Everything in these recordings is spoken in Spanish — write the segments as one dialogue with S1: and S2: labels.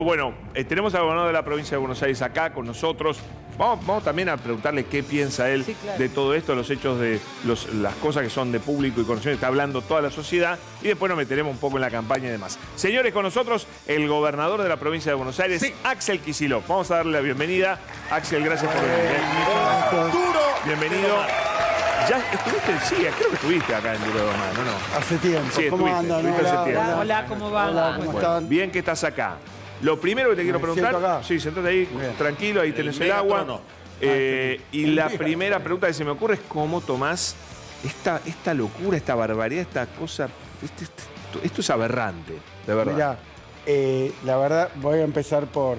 S1: Bueno, tenemos al gobernador de la provincia de Buenos Aires acá con nosotros. Vamos también a preguntarle qué piensa él de todo esto, los hechos de las cosas que son de público y conocimiento. Está hablando toda la sociedad y después nos meteremos un poco en la campaña y demás. Señores, con nosotros el gobernador de la provincia de Buenos Aires, Axel Kicillof. Vamos a darle la bienvenida. Axel, gracias por venir. Bienvenido. ¿Ya estuviste? Sí, creo que estuviste acá en Duro de Omar, ¿no?
S2: Hace tiempo.
S1: Sí,
S2: ¿Cómo andan?
S3: Hola, ¿cómo va?
S2: Hola, ¿cómo están?
S1: Bien que estás acá. Lo primero que te quiero preguntar... Sí, sentate ahí, tranquilo, ahí tenés el agua. Y la primera pregunta que se me ocurre es cómo tomás esta locura, esta barbaridad, esta cosa... Esto es aberrante, de verdad.
S2: Mirá, la verdad voy a empezar por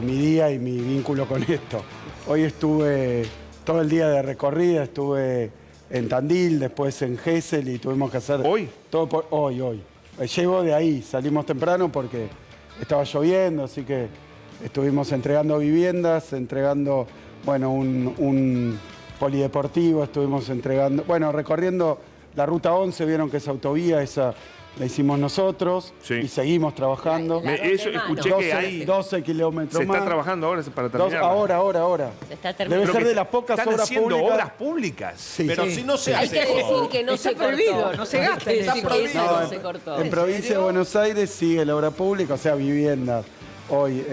S2: mi día y mi vínculo con esto. Hoy estuve todo el día de recorrida, estuve en Tandil, después en Gesell y tuvimos que hacer...
S1: ¿Hoy?
S2: Todo por hoy. Llego de ahí, salimos temprano porque estaba lloviendo, así que estuvimos entregando viviendas, entregando, bueno, un polideportivo, estuvimos entregando, bueno, recorriendo la Ruta 11, vieron que esa autovía, esa la hicimos nosotros y seguimos trabajando.
S1: Eso escuché
S2: 12,
S1: que hay...
S2: 12 kilómetros
S1: más. ¿Se está trabajando ahora para terminar?
S2: Ahora.
S4: Se está terminando.
S2: Debe ser de las pocas
S1: están
S2: obras
S1: haciendo
S2: públicas.
S1: obras públicas.
S2: Sí.
S5: Pero si no se hace.
S4: Hay que decir que no
S3: Está
S4: se
S3: prohibido,
S4: cortó.
S3: no se gasta.
S4: Hay que decir que
S3: Está
S4: eso no se cortó.
S2: En provincia de Buenos Aires sigue la obra pública, o sea, viviendas. Hoy,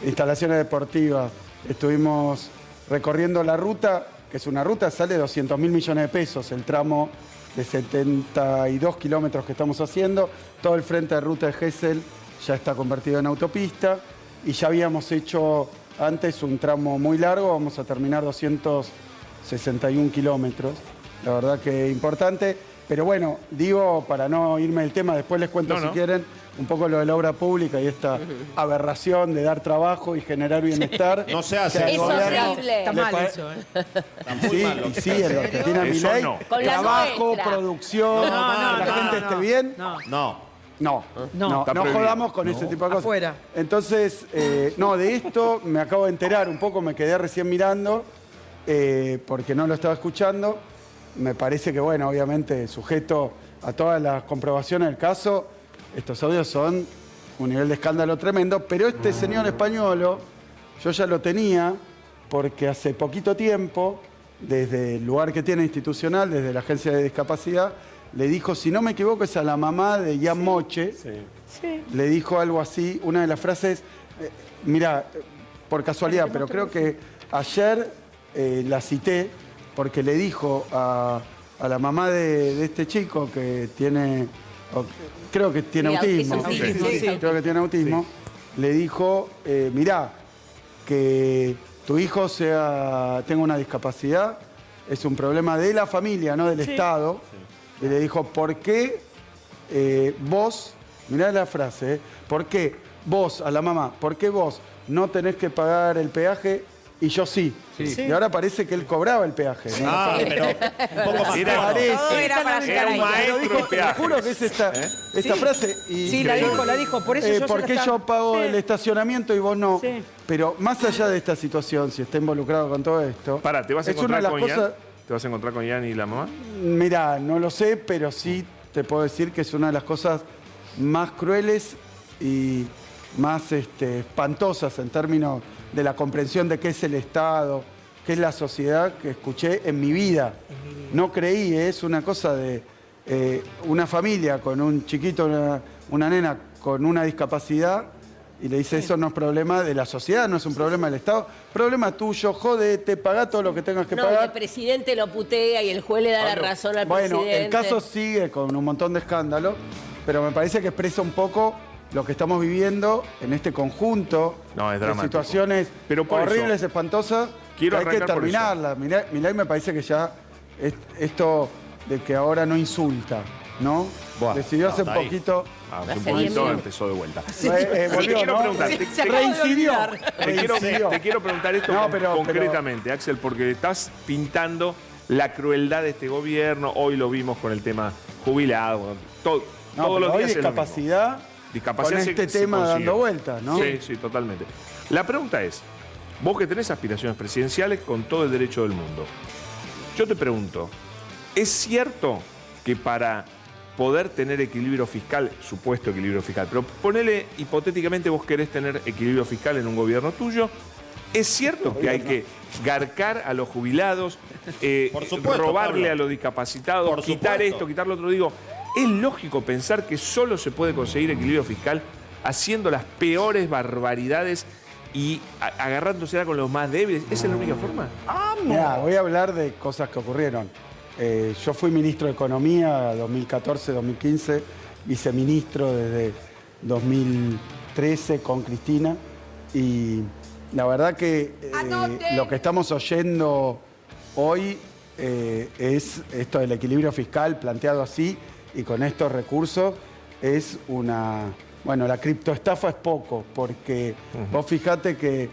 S2: instalaciones deportivas. Estuvimos recorriendo la ruta, que es una ruta, sale 200.000 millones de pesos, el tramo de 72 kilómetros que estamos haciendo. Todo el frente de ruta de Gesell ya está convertido en autopista y ya habíamos hecho antes un tramo muy largo, vamos a terminar 261 kilómetros. La verdad que importante, pero bueno, digo, para no irme del tema, después les cuento si quieren un poco lo de la obra pública y esta aberración de dar trabajo y generar bienestar.
S5: No se hace.
S4: Es horrible.
S3: Está mal eso,
S5: Está muy mal lo que
S2: Sí, en lo que tiene Milei,
S4: Con la
S2: trabajo,
S4: nuestra.
S2: producción, que la gente esté bien. No jodamos con ese tipo de cosas.
S3: Afuera.
S2: Entonces, de esto me acabo de enterar un poco, me quedé recién mirando, porque no lo estaba escuchando. Me parece que, bueno, obviamente, sujeto a todas las comprobaciones del caso, estos audios son un nivel de escándalo tremendo, pero este señor español, yo ya lo tenía, porque hace poquito tiempo, desde el lugar que tiene institucional, desde la Agencia de Discapacidad, le dijo, si no me equivoco, es a la mamá de Jan Moche, le dijo algo así, una de las frases, mira, por casualidad, pero creo que ayer la cité, porque le dijo a la mamá de este chico que tiene, creo que tiene autismo, creo que tiene autismo, le dijo, mirá, que tu hijo tenga una discapacidad, es un problema de la familia, no del Estado. Y le dijo, ¿por qué vos, mirá la frase, ¿por qué vos, a la mamá, por qué vos no tenés que pagar el peaje y yo sí? Y ahora parece que él cobraba el peaje. ¿No?
S5: pero un poco más.
S1: Era un maestro de peajes.
S2: Te juro que es esta frase. Y
S3: Sí, la dijo, por eso
S2: ¿por qué yo pago el estacionamiento y vos no? Pero más allá de esta situación, si está involucrado con todo esto...
S1: Pará, ¿te vas a encontrar con Jan? ¿Te vas a encontrar con Jan y la mamá?
S2: Mirá, no lo sé, pero sí te puedo decir que es una de las cosas más crueles y más espantosas en términos de la comprensión de qué es el Estado, qué es la sociedad que escuché en mi vida. No creí, es una cosa de una familia con un chiquito, una nena con una discapacidad, y le dice, eso no es problema de la sociedad, no es un problema del Estado, problema tuyo, jodete, pagá todo lo que tengas que pagar.
S4: El presidente lo putea y el juez le da la razón al presidente.
S2: Bueno, el caso sigue con un montón de escándalos, pero me parece que expresa un poco lo que estamos viviendo en este conjunto de situaciones horribles, espantosas, que hay que terminarlas. Milei me parece que ya esto de que ahora no insulta, ¿no? Decidió hace un poquito...
S1: Hace un poquito empezó de vuelta.
S2: Volvió, ¿no?
S1: Te quiero preguntar esto concretamente, Axel, porque estás pintando la crueldad de este gobierno. Hoy lo vimos con el tema jubilado. Todos los días
S2: discapacidad con este tema dando vueltas, ¿no?
S1: Sí, totalmente. La pregunta es, vos que tenés aspiraciones presidenciales con todo el derecho del mundo, yo te pregunto, ¿es cierto que para poder tener equilibrio fiscal, supuesto equilibrio fiscal, pero ponele, hipotéticamente vos querés tener equilibrio fiscal en un gobierno tuyo, ¿es cierto que hay que garcar a los jubilados,
S5: Por supuesto,
S1: robarle
S5: Pablo.
S1: a los discapacitados,
S5: Por
S1: quitar
S5: supuesto.
S1: esto, quitar lo otro? Digo, ¿es lógico pensar que solo se puede conseguir equilibrio fiscal haciendo las peores barbaridades y agarrándose con los más débiles? ¿Esa es la única forma?
S2: Mirá, voy a hablar de cosas que ocurrieron. Yo fui ministro de Economía 2014-2015, viceministro desde 2013 con Cristina y la verdad que lo que estamos oyendo hoy es esto del equilibrio fiscal planteado así y con estos recursos es una... Bueno, la criptoestafa es poco porque vos fijate que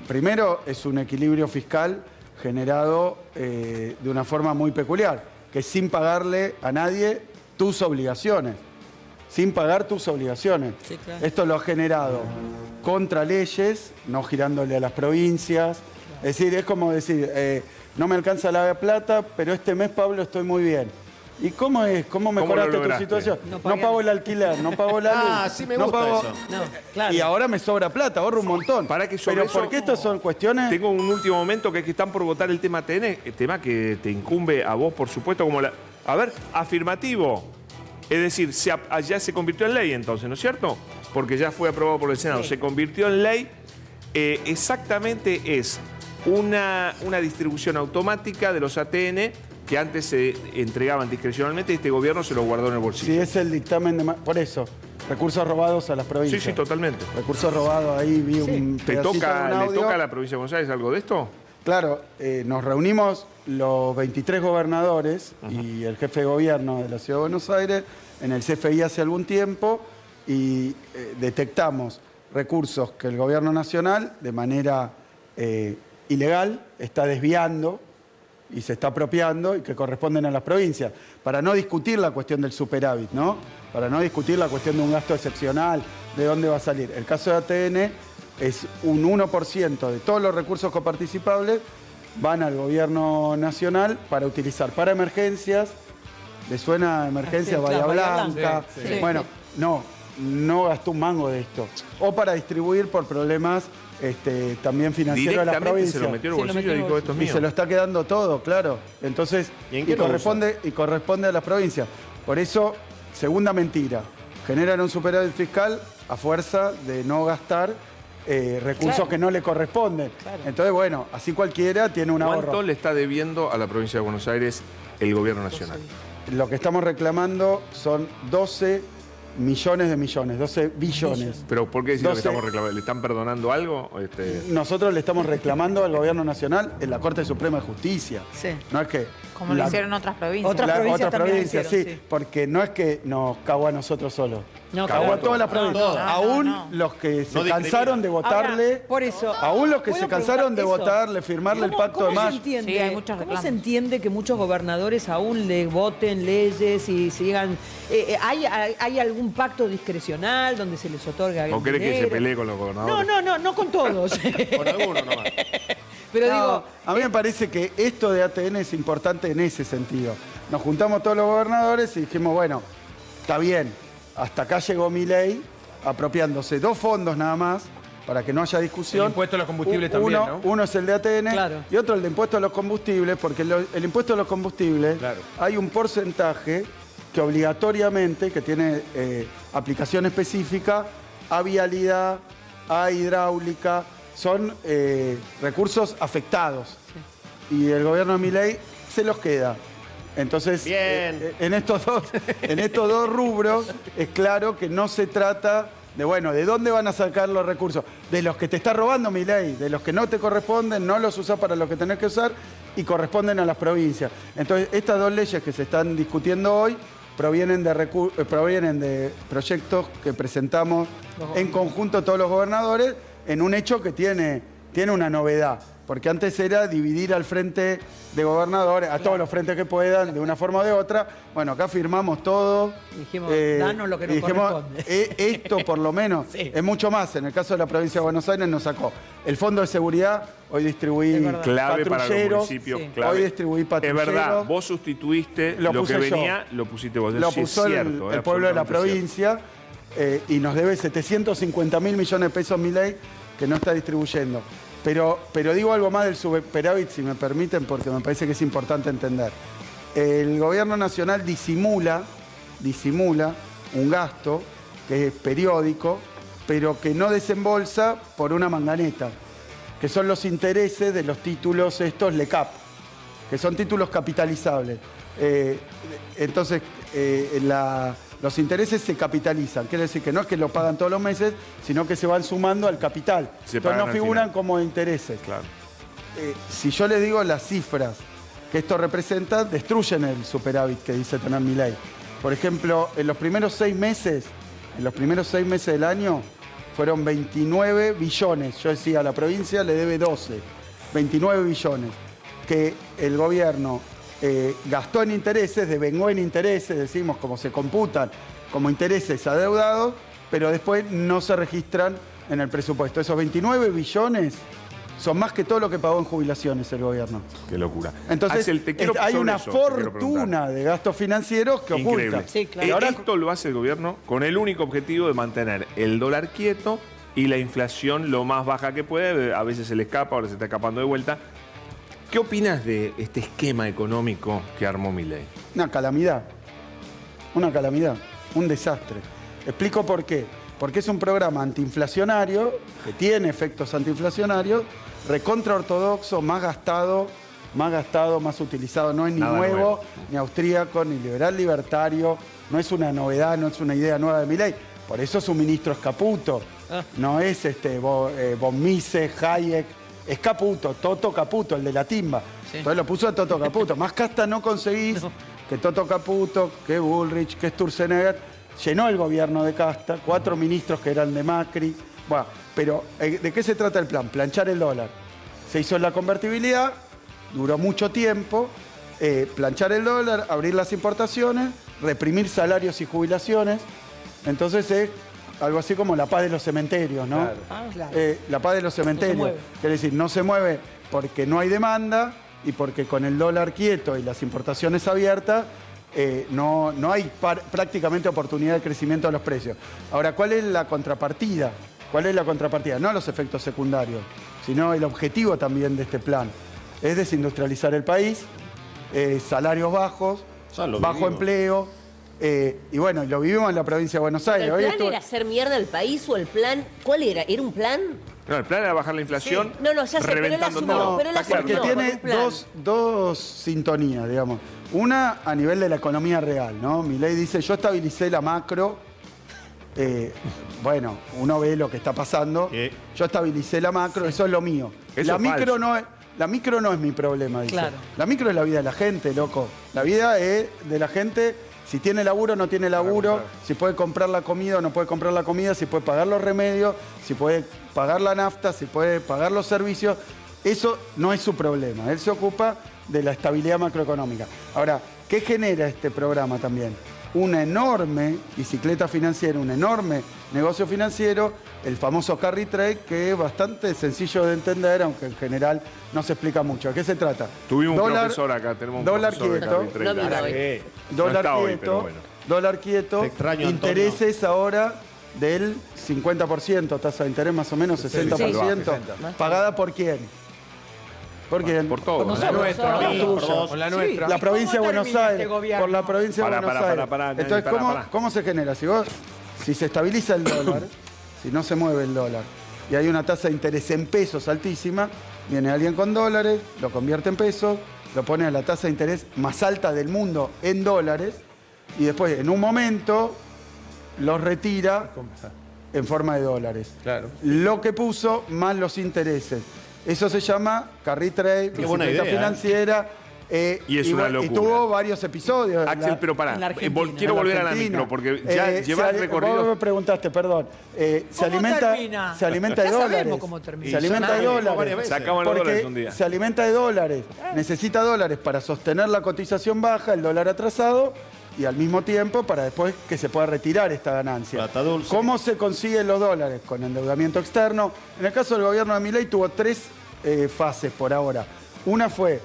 S2: primero es un equilibrio fiscal generado de una forma muy peculiar, que es sin pagarle a nadie tus obligaciones, sin pagar tus obligaciones.
S3: Sí, claro.
S2: Esto lo ha generado contra leyes, no girándole a las provincias. Es decir, es como decir, no me alcanza la plata, pero este mes, Pablo, estoy muy bien. ¿Y cómo es? ¿Cómo mejoraste tu
S1: lograste?
S2: situación?
S3: No
S2: No
S3: pagué.
S2: pago el alquiler, no pago la luz.
S5: Ah, sí me
S2: no
S5: gusta
S2: pago...
S5: eso.
S3: No, claro.
S2: Y ahora me sobra plata, ahorro un montón.
S1: Para que sobre
S2: Pero
S1: eso-
S2: porque estas son cuestiones...
S1: Tengo un último momento que es que están por votar el tema TN, el tema que te incumbe a vos, por supuesto, como la... A ver, afirmativo. Es decir, ya se convirtió en ley entonces, ¿no es cierto? Porque ya fue aprobado por el Senado. Se convirtió en ley. Exactamente es una distribución automática de los ATN que antes se entregaban discrecionalmente y este gobierno se los guardó en el bolsillo.
S2: Si es el dictamen de... Por eso, recursos robados a las
S1: Sí,
S2: provincias.
S1: sí, totalmente.
S2: Recursos robados, ahí vi un
S1: ¿Te
S2: pedacito de un
S1: toca, ¿Le
S2: audio.
S1: toca a la provincia de Buenos Aires algo de esto?
S2: Claro, nos reunimos los 23 gobernadores y el jefe de gobierno de la Ciudad de Buenos Aires en el CFI hace algún tiempo y detectamos recursos que el gobierno nacional de manera ilegal está desviando y se está apropiando y que corresponden a las provincias, para no discutir la cuestión del superávit, ¿no? Para no discutir la cuestión de un gasto excepcional, de dónde va a salir. El caso de ATN es un 1% de todos los recursos coparticipables van al gobierno nacional para utilizar para emergencias. ¿Le suena emergencia
S3: Sí,
S2: Bahía
S3: claro, Bahía
S2: Blanca?
S3: Blanca.
S2: Sí.
S3: Sí.
S2: Bueno, no gastó un mango de esto. O para distribuir por problemas también financieros de la
S1: Directamente
S2: provincia.
S1: se lo metió en
S3: Sí,
S1: el
S3: lo
S1: bolsillo y
S3: metió en
S1: dijo,
S3: el
S1: esto es
S2: Y
S1: mío.
S2: se lo está quedando todo, claro. Entonces,
S5: ¿Y en qué lo
S2: corresponde a las provincias. Por eso, segunda mentira, generan un superávit fiscal a fuerza de no gastar recursos
S3: Claro.
S2: que no le corresponden.
S3: Claro.
S2: Entonces, bueno, así cualquiera tiene un
S1: ¿Cuánto
S2: ahorro.
S1: le está debiendo a la provincia de Buenos Aires el gobierno nacional?
S2: Lo que estamos reclamando son 12 millones de millones, 12 billones.
S1: ¿Pero por qué decir lo que
S2: 12.
S1: estamos reclamando? ¿Le están perdonando algo?
S2: Nosotros le estamos reclamando al gobierno nacional en la Corte Suprema de Justicia.
S3: Sí.
S2: No es que...
S6: Como lo hicieron otras provincias.
S3: Otras provincias
S2: otras
S3: también lo
S2: provincias,
S3: hicieron,
S2: sí,
S3: sí.
S2: porque no es que nos cagó a nosotros solos.
S3: No,
S2: Cagó
S3: claro.
S2: a todas las provincias.
S5: no,
S2: Aún
S6: no.
S2: los que se
S5: No
S2: cansaron de votarle,
S3: Ahora, por eso,
S2: aún los que
S3: ¿puedo
S2: se cansaron de
S3: preguntar eso?
S2: votarle, firmarle el
S3: ¿Cómo-
S2: pacto de
S3: cómo se
S2: mayo.
S3: entiende?
S6: Sí, hay muchos
S3: ¿Cómo
S6: reclamos.
S3: se entiende que muchos gobernadores aún le voten leyes y sigan? ¿Hay algún pacto discrecional donde se les otorga
S1: ¿O cree que se
S3: dinero?
S1: pelee con los gobernadores?
S3: No con todos.
S5: Con algunos nomás.
S3: Pero
S2: No,
S3: digo,
S2: a mí me parece que esto de ATN es importante en ese sentido. Nos juntamos todos los gobernadores y dijimos, bueno, está bien, hasta acá llegó mi ley, apropiándose 2 fondos nada más, para que no haya discusión.
S7: El impuesto a los combustibles
S2: Uno-
S7: también, ¿no?
S2: Uno es el de ATN
S3: Claro.
S2: y otro el de impuesto a los combustibles, porque el impuesto a los combustibles
S7: Claro.
S2: hay un porcentaje que obligatoriamente, que tiene aplicación específica, a vialidad, a hidráulica, son recursos afectados. Y el gobierno de Milei se los queda. Entonces,
S5: Bien.
S2: en estos dos rubros, es claro que no se trata de, bueno, ¿de dónde van a sacar los recursos? De los que te está robando Milei, de los que no te corresponden, no los usás para lo que tenés que usar y corresponden a las provincias. Entonces, estas 2 leyes que se están discutiendo hoy provienen de proyectos que presentamos en conjunto todos los gobernadores en un hecho que tiene una novedad. porque antes era dividir al frente de gobernadores, a todos los frentes que puedan, de una forma o de otra. Bueno, acá firmamos todo.
S3: Dijimos, danos lo que nos corresponde.
S2: Esto por lo menos
S3: Sí.
S2: es mucho más. En el caso de la provincia de Buenos Aires nos sacó el Fondo de Seguridad, hoy distribuí
S3: Es verdad.
S1: Clave para los
S2: patrulleros,
S1: municipios.
S3: Sí.
S1: Clave.
S2: Hoy distribuí
S1: Es
S2: patrulleros.
S1: verdad, vos sustituiste
S2: Lo
S1: lo que
S2: puse yo.
S1: venía, lo pusiste vos.
S2: Lo
S1: Sí, es
S2: puso
S1: cierto,
S2: el pueblo de la
S1: absolutamente cierto.
S2: provincia y nos debe 750.000 millones de pesos Milei que no está distribuyendo. Pero digo algo más del superávit, si me permiten, porque me parece que es importante entender. El gobierno nacional disimula un gasto que es periódico, pero que no desembolsa por una manganeta, que son los intereses de los títulos estos LECAP, que son títulos capitalizables. Entonces, los intereses se capitalizan. Quiere decir que no es que lo pagan todos los meses, sino que se van sumando al capital.
S1: Se
S2: Entonces
S1: pagan
S2: no
S1: al
S2: figuran
S1: final.
S2: como intereses.
S1: Claro.
S2: Si yo les digo las cifras que esto representa, destruyen el superávit que dice tener Milei. Por ejemplo, en los primeros 6 meses del año, fueron 29 billones. Yo decía, a la provincia le debe 12. 29 billones que el gobierno gastó en intereses, devengó en intereses, decimos, como se computan como intereses adeudados, pero después no se registran en el presupuesto. Esos 29 billones son más que todo lo que pagó en jubilaciones el gobierno.
S1: Qué locura.
S2: Entonces,
S1: Axel, te quiero-
S2: hay
S1: sobre
S2: una
S1: eso te quiero preguntar.
S2: fortuna de gastos financieros que
S1: Increíble.
S2: oculta.
S3: Sí, claro.
S2: Y ahora,
S1: Esto lo hace el gobierno con el único objetivo de mantener el dólar quieto y la inflación lo más baja que puede. A veces se le escapa, ahora se está escapando de vuelta. ¿Qué opinas de este esquema económico que armó Milei?
S2: una calamidad, un desastre. Explico por qué. Porque es un programa antiinflacionario, que tiene efectos antiinflacionarios, recontra ortodoxo, más gastado, más utilizado. No es ni
S1: Nada
S2: nuevo,
S1: nuevo.
S2: ni austríaco, ni liberal libertario. No es una novedad, no es una idea nueva de Milei. Por eso su ministro es Caputo. No es von Mises, Hayek. Es Caputo, Toto Caputo, el de la timba. Entonces lo puso a Toto Caputo. Más casta no conseguís que Toto Caputo, que Bullrich, que Sturzenegger. Llenó el gobierno de casta, 4 ministros que eran de Macri. Bueno, pero ¿de qué se trata el plan? Planchar el dólar. Se hizo la convertibilidad, duró mucho tiempo. Planchar el dólar, abrir las importaciones, reprimir salarios y jubilaciones. Entonces es algo así como la paz de los cementerios, ¿no?
S5: Claro.
S3: Ah, claro.
S2: La paz de los cementerios.
S3: mueve.
S2: Quiere decir, no se mueve porque no hay demanda y porque con el dólar quieto y las importaciones abiertas no hay prácticamente oportunidad de crecimiento de los precios. Ahora, ¿cuál es la contrapartida? No los efectos secundarios, sino el objetivo también de este plan. Es desindustrializar el país, salarios bajos,
S5: Ya lo
S2: bajo
S5: vivimos.
S2: empleo. Y bueno, lo vivimos en la provincia de Buenos Aires.
S4: ¿El
S2: Hoy
S4: plan
S2: estuve-
S4: era hacer mierda al país o el plan? ¿Cuál era? ¿Era un plan?
S1: No, el plan era bajar la inflación.
S4: Sí. No, ya sé, pero él
S1: reventando
S4: asumió,
S1: todo.
S4: pero él
S1: Está claro.
S2: Porque
S4: No,
S2: tiene
S4: con un plan.
S2: dos sintonías, digamos. Una a nivel de la economía real, ¿no? Milei dice, yo estabilicé la macro. Bueno, uno ve lo que está pasando.
S5: Sí.
S2: Yo estabilicé la macro, eso es lo mío.
S1: Eso
S2: La
S1: es
S2: micro
S1: falso.
S2: la micro no es mi problema, dice.
S3: Claro.
S2: La micro es la vida de la gente, loco. La vida es de la gente, si tiene laburo o no tiene laburo, si puede comprar la comida o no puede comprar la comida, si puede pagar los remedios, si puede pagar la nafta, si puede pagar los servicios. Eso no es su problema. Él se ocupa de la estabilidad macroeconómica. Ahora, ¿qué genera este programa también? Una enorme bicicleta financiera, un enorme negocio financiero, el famoso carry trade, que es bastante sencillo de entender, aunque en general no se explica mucho. ¿A qué se trata?
S1: Tuvimos un profesor acá, tenemos un
S2: dólar
S1: profesor de
S2: quieto,
S1: carry trade.
S4: No vino hoy.
S2: dólar
S1: está hoy,
S2: quieto,
S1: pero bueno.
S2: dólar quieto,
S5: Te extraño, Antonio.
S2: intereses ahora del 50%, tasa de interés más o menos 60%, ¿pagada por quién? ¿Por quién?
S1: Por todo.
S3: Por
S1: ¿no?
S3: nosotros.
S5: Por dos.
S6: Con la
S3: Sí.
S6: nuestra.
S2: La provincia de
S3: ¿Cómo
S2: Buenos
S3: termina
S2: Aires,
S3: este gobierno?
S2: por la provincia de
S1: Pará,
S2: Buenos
S1: pará,
S2: Aires.
S1: pará,
S2: Entonces,
S1: pará, pará.
S2: ¿cómo se genera? Si se estabiliza el dólar, si no se mueve el dólar, y hay una tasa de interés en pesos altísima, viene alguien con dólares, lo convierte en pesos, lo pone a la tasa de interés más alta del mundo en dólares, y después, en un momento, los retira en forma de dólares.
S5: Claro.
S2: Lo que puso más los intereses. Eso se llama carry trade,
S5: Qué buena
S2: bicicleta
S5: idea,
S2: financiera.
S1: Y es una locura.
S2: Y tuvo varios episodios.
S1: Axel, pero pará,
S3: en la Argentina.
S1: quiero volver a la
S2: Argentina.
S1: micro, porque ya llevas
S2: Vos
S1: recorrido.
S2: me preguntaste, perdón. Se
S3: termina?
S2: alimenta de
S3: Ya sabemos
S2: dólares.
S3: cómo termina.
S2: Se alimenta de
S5: varias
S2: dólares.
S5: veces.
S1: Sacamos los
S2: Porque
S1: dólares un día.
S2: se alimenta de dólares. Necesita dólares para sostener la cotización baja, el dólar atrasado, y al mismo tiempo para después que se pueda retirar esta ganancia.
S5: Plata dulce.
S2: ¿Cómo se consiguen los dólares? Con endeudamiento externo. En el caso del gobierno de Milei tuvo 3 fases por ahora. Una fue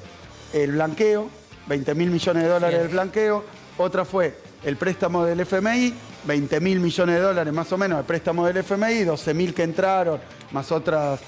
S2: el blanqueo, 20.000 millones de dólares del blanqueo. Otra fue el préstamo del FMI, 20.000 millones de dólares más o menos el préstamo del FMI, 12.000 que entraron, más otros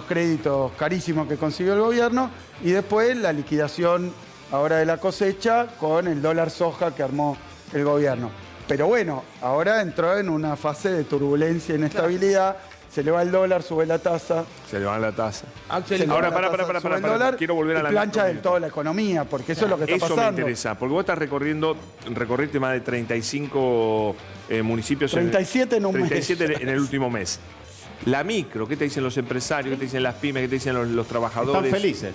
S2: créditos carísimos que consiguió el gobierno. Y después la liquidación ahora de la cosecha con el dólar soja que armó el gobierno. Pero bueno, ahora entró en una fase de turbulencia e inestabilidad. Se le va el dólar, sube la tasa.
S1: Se le van la tasa.
S2: Se le va
S1: Ahora,
S2: la
S1: para,
S2: tasa, sube el dólar
S1: quiero volver a
S2: y
S1: la
S2: plancha
S1: micro.
S2: del todo la economía, porque eso es lo que está
S1: Eso
S2: pasando.
S1: me interesa, porque vos estás recorriste más de 35 municipios.
S2: 37 en un mes.
S1: 37 en el último mes. La micro, ¿qué te dicen los empresarios? ¿Qué te dicen las pymes? ¿Qué te dicen los trabajadores?
S5: Están felices.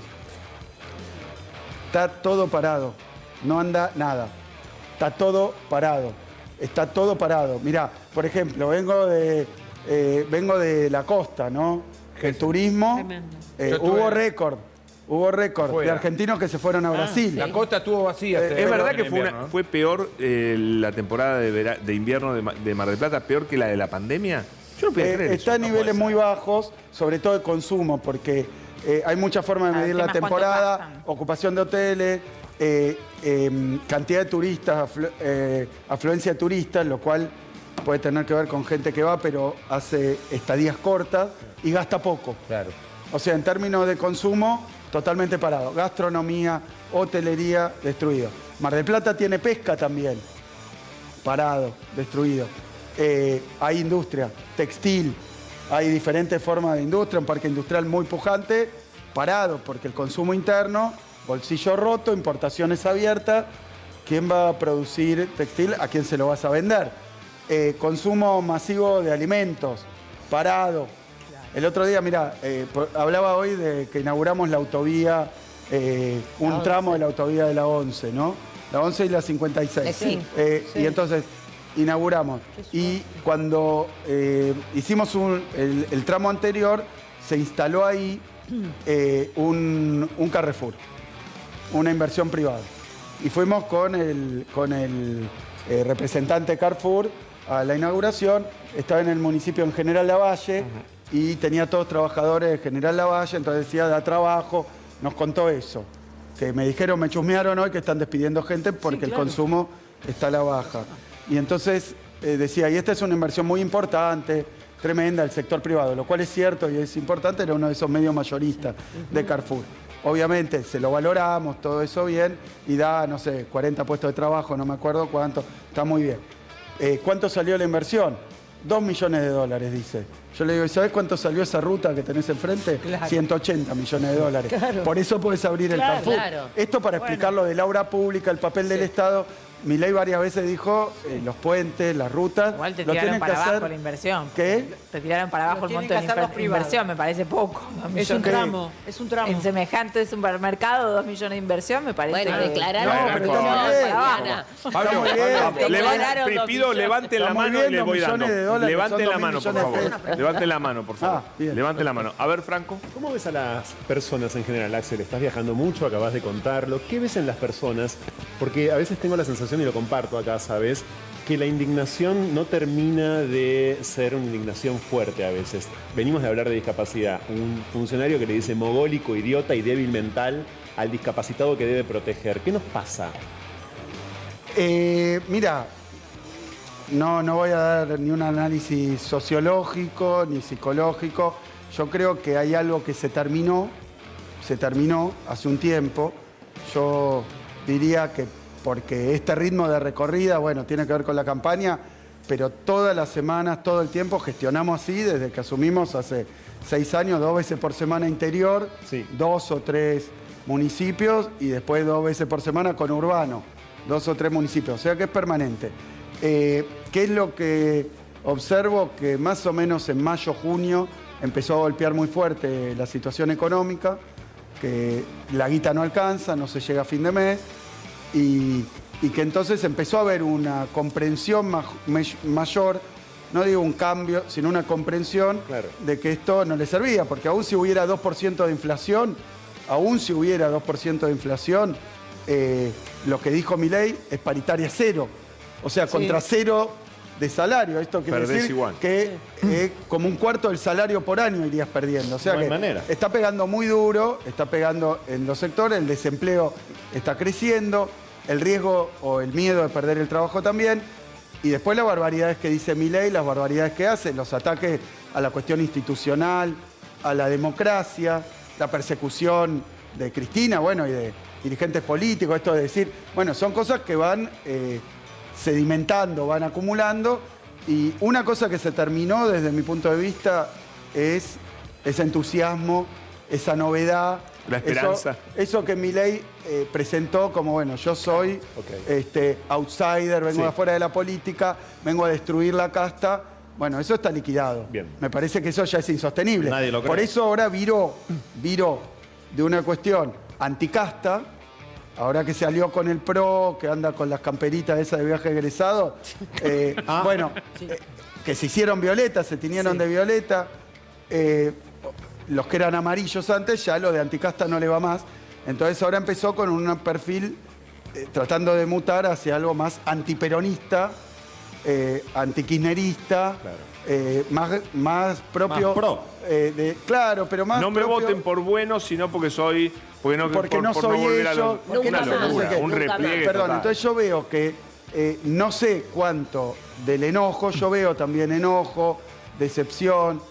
S2: Está todo parado. No anda nada. Está todo parado. Está todo parado. Mirá, por ejemplo, vengo de la costa, ¿no? El turismo.
S3: Tremendo.
S2: Hubo récord. Hubo récord de
S7: Fuera.
S2: argentinos que se fueron a Brasil.
S7: La costa estuvo vacía.
S1: ¿Es verdad que
S7: en invierno, ¿no?
S1: fue peor la temporada de invierno de Mar del Plata, peor que la de la pandemia? Yo no podía creer eso.
S2: Está en niveles muy bajos, sobre todo de consumo, porque hay muchas formas de medir la
S6: temas cuánto
S2: temporada,
S6: gastan.
S2: ocupación de hoteles, cantidad de turistas, afluencia de turistas, lo cual puede tener que ver con gente que va, pero hace estadías cortas y gasta poco.
S7: Claro.
S2: O sea, en términos de consumo, totalmente parado. Gastronomía, hotelería, destruido. Mar del Plata tiene pesca también. Parado, destruido. Hay industria, textil, hay diferentes formas de industria, un parque industrial muy pujante, parado, porque el consumo interno, bolsillo roto, importaciones abiertas. ¿Quién va a producir textil? ¿A quién se lo vas a vender? Consumo masivo de alimentos, parado. El otro día, mira, hablaba hoy de que inauguramos la autovía, un tramo de la autovía de la 11, ¿no? La 11 y la 56.
S4: Sí.
S2: Y entonces inauguramos. Y cuando hicimos el tramo anterior, se instaló ahí un Carrefour, una inversión privada. Y fuimos con el representante Carrefour a la inauguración. Estaba en el municipio en General Lavalle y tenía todos trabajadores de General Lavalle, entonces decía, da trabajo. Nos contó eso. Que me dijeron, me chusmearon hoy que están despidiendo gente porque el consumo está a la baja. Y entonces decía, y esta es una inversión muy importante, tremenda, del sector privado, lo cual es cierto y es importante, era uno de esos medios mayoristas de Carrefour. Obviamente se lo valoramos, todo eso bien, y da, no sé, 40 puestos de trabajo, no me acuerdo cuánto, está muy bien. ¿Cuánto salió la inversión? 2 millones de dólares, dice. Yo le digo, ¿y sabés cuánto salió esa ruta que tenés enfrente?
S3: Claro.
S2: 180 millones de dólares.
S3: Claro.
S2: Por eso podés abrir el Carrefour.
S4: claro.
S2: Esto para explicar lo de la obra pública, el papel del Estado. Milei varias veces dijo, los puentes, las rutas,
S6: Igual te
S2: lo
S6: tiraron
S2: tienen que
S6: para abajo
S2: hacer.
S6: la inversión.
S2: ¿Qué?
S6: Te tiraron para abajo
S3: Lo
S6: el
S3: tienen
S6: monto
S3: que
S6: de
S3: hacer los
S6: la
S3: privados.
S6: inversión, me parece poco. 2
S3: Es un
S6: millones.
S3: tramo, es un tramo.
S6: En semejante supermercado, 2 millones de inversión, me parece.
S4: Bueno, declararon.
S2: No, pero está muy bien,
S4: Diana.
S2: Está muy bien.
S4: Declararon dos
S1: Pido,
S4: millones.
S1: levanten la
S2: Está muy
S1: mano
S2: bien,
S1: y les
S2: 2
S1: voy dando.
S2: millones de dólares,
S1: Levanten
S2: son
S1: la
S2: 2.000
S1: mano, por
S2: millones de
S1: favor. Levanten la mano, por favor.
S2: Bien.
S1: Levanten la mano. A ver, Franco.
S8: ¿Cómo ves a las personas en general, Axel? Estás viajando mucho, acabas de contarlo. ¿Qué ves en las personas? Porque a veces tengo la sensación, y lo comparto acá, ¿sabes? Que la indignación no termina de ser una indignación fuerte a veces. Venimos de hablar de discapacidad. Un funcionario que le dice mogólico, idiota y débil mental al discapacitado que debe proteger. ¿Qué nos pasa?
S2: Mira, no voy a dar ni un análisis sociológico ni psicológico. Yo creo que hay algo que se terminó hace un tiempo. Yo diría que porque este ritmo de recorrida, bueno, tiene que ver con la campaña, pero todas las semanas, todo el tiempo gestionamos así, desde que asumimos hace 6 años, 2 veces por semana interior,
S8: Sí.
S2: 2 o 3 municipios y después 2 veces por semana con urbano, 2 o 3 municipios, o sea que es permanente. ¿Qué es lo que observo? Que más o menos en mayo, junio empezó a golpear muy fuerte la situación económica, que la guita no alcanza, no se llega a fin de mes, y que entonces empezó a haber una comprensión mayor, no digo un cambio, sino una comprensión de que esto no le servía, porque aún si hubiera 2% de inflación, lo que dijo Milei es paritaria cero, o sea, contra cero de salario. Esto quiere decir
S1: igual.
S2: que como un cuarto del salario por año irías perdiendo. O sea
S5: No hay
S2: que
S5: manera.
S2: está pegando muy duro, está pegando en los sectores, el desempleo está creciendo, el riesgo o el miedo de perder el trabajo también. Y después las barbaridades que dice Milei, las barbaridades que hace, los ataques a la cuestión institucional, a la democracia, la persecución de Cristina, bueno, y de dirigentes políticos, esto de decir, bueno, son cosas que van sedimentando, van acumulando, y una cosa que se terminó desde mi punto de vista es ese entusiasmo, esa novedad,
S1: La esperanza.
S2: eso que Milei presentó como, bueno, yo soy outsider, vengo de afuera de la política, vengo a destruir la casta. Bueno, eso está liquidado.
S8: Bien.
S2: Me parece que eso ya es insostenible.
S5: Nadie lo cree.
S2: Por eso ahora viró de una cuestión anticasta, ahora que se alió con el PRO, que anda con las camperitas esas de viaje egresado, que se hicieron violetas, se tiñeron de violeta. Los que eran amarillos antes, ya lo de anticasta no le va más. Entonces ahora empezó con un perfil tratando de mutar hacia algo más antiperonista, antikirchnerista, más propio.
S5: Más pro.
S2: Claro, pero más
S1: No me
S2: propio.
S1: voten por bueno, sino porque soy... Porque no,
S2: Porque no
S1: por
S2: soy
S1: volver a
S2: ellos,
S1: lo-
S2: porque
S1: una
S4: no somos
S1: locura,
S4: ellos,
S1: un
S4: nunca más.
S1: repliegue
S2: Perdón,
S1: total.
S2: entonces yo veo que no sé cuánto del enojo, yo veo también enojo, decepción,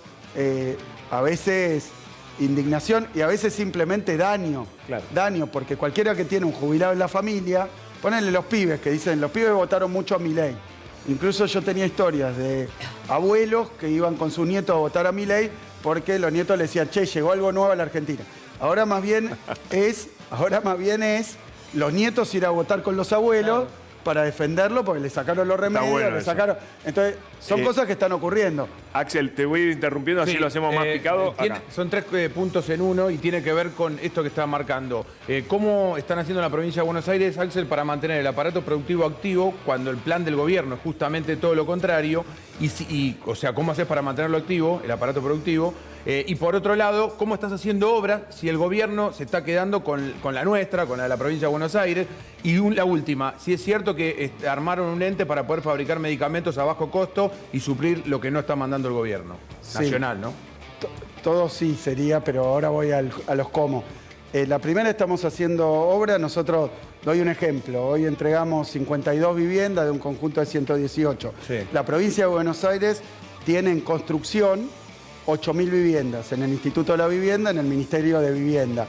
S2: a veces indignación y a veces simplemente daño.
S8: Claro.
S2: Daño, porque cualquiera que tiene un jubilado en la familia, ponenle los pibes que dicen, los pibes votaron mucho a Milei. Incluso yo tenía historias de abuelos que iban con sus nietos a votar a Milei porque los nietos le decían, che, llegó algo nuevo a la Argentina. Ahora más bien es los nietos ir a votar con los abuelos para defenderlo porque le sacaron los remedios,
S1: bueno
S2: le
S1: eso.
S2: sacaron. Entonces, son cosas que están ocurriendo.
S1: Axel, te voy a ir interrumpiendo, así
S7: Sí,
S1: lo hacemos más picado.
S7: tiene-
S1: Acá.
S7: son tres puntos en uno y tiene que ver con esto que está marcando. ¿Cómo están haciendo en la provincia de Buenos Aires, Axel, para mantener el aparato productivo activo cuando el plan del gobierno es justamente todo lo contrario? O sea, ¿cómo haces para mantenerlo activo, el aparato productivo? Y por otro lado, ¿cómo estás haciendo obras si el gobierno se está quedando con la nuestra, con la de la provincia de Buenos Aires? Y la última, si es cierto que armaron un ente para poder fabricar medicamentos a bajo costo y suplir lo que no está mandando el gobierno
S2: Sí.
S7: nacional, ¿no?
S2: Todo sí sería, pero ahora voy a los cómo. La primera, estamos haciendo obra. Nosotros, doy un ejemplo, hoy entregamos 52 viviendas de un conjunto de 118.
S7: Sí.
S2: La provincia de Buenos Aires tiene en construcción 8.000 viviendas en el Instituto de la Vivienda, en el Ministerio de Vivienda.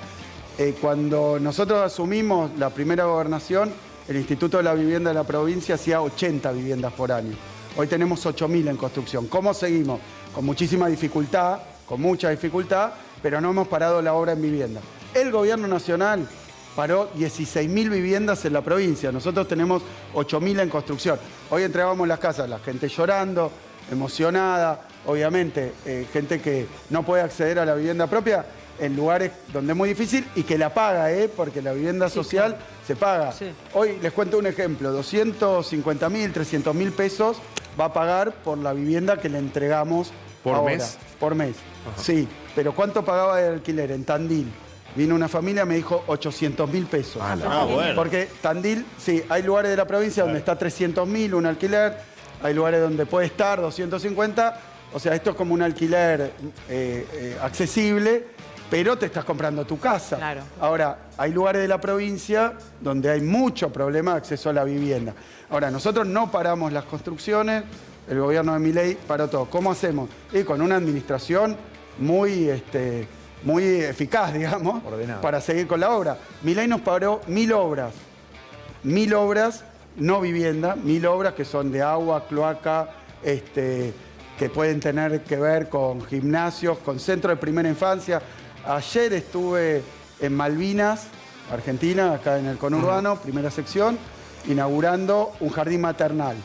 S2: Cuando nosotros asumimos la primera gobernación, el Instituto de la Vivienda de la provincia hacía 80 viviendas por año. Hoy tenemos 8.000 en construcción. ¿Cómo seguimos? Con muchísima dificultad, con mucha dificultad, pero no hemos parado la obra en vivienda. El gobierno nacional paró 16.000 viviendas en la provincia. Nosotros tenemos 8.000 en construcción. Hoy entregamos las casas, la gente llorando, emocionada, obviamente, gente que no puede acceder a la vivienda propia en lugares donde es muy difícil y que la paga, porque la vivienda social se paga.
S3: Sí.
S2: Hoy les cuento un ejemplo, 250.000, 300.000 pesos va a pagar por la vivienda que le entregamos
S1: ¿Por
S2: ahora.
S1: mes?
S2: Por mes, sí. Pero ¿cuánto pagaba de alquiler en Tandil? Vino una familia, me dijo 800.000 pesos.
S5: bueno.
S2: Porque Tandil, sí, hay lugares de la provincia donde está 300.000 un alquiler, hay lugares donde puede estar 250, o sea, esto es como un alquiler accesible, pero te estás comprando tu casa.
S6: Claro.
S2: Ahora, hay lugares de la provincia donde hay mucho problema de acceso a la vivienda. Ahora, nosotros no paramos las construcciones, el gobierno de Milei paró todo. ¿Cómo hacemos? Y con una administración muy eficaz, digamos,
S7: Ordenada.
S2: para seguir con la obra. Milei nos paró 1.000 obras. 1.000 obras, no vivienda, 1.000 obras que son de agua, cloaca, que pueden tener que ver con gimnasios, con centros de primera infancia. Ayer estuve en Malvinas, Argentina, acá en el conurbano, primera sección, inaugurando un jardín maternal.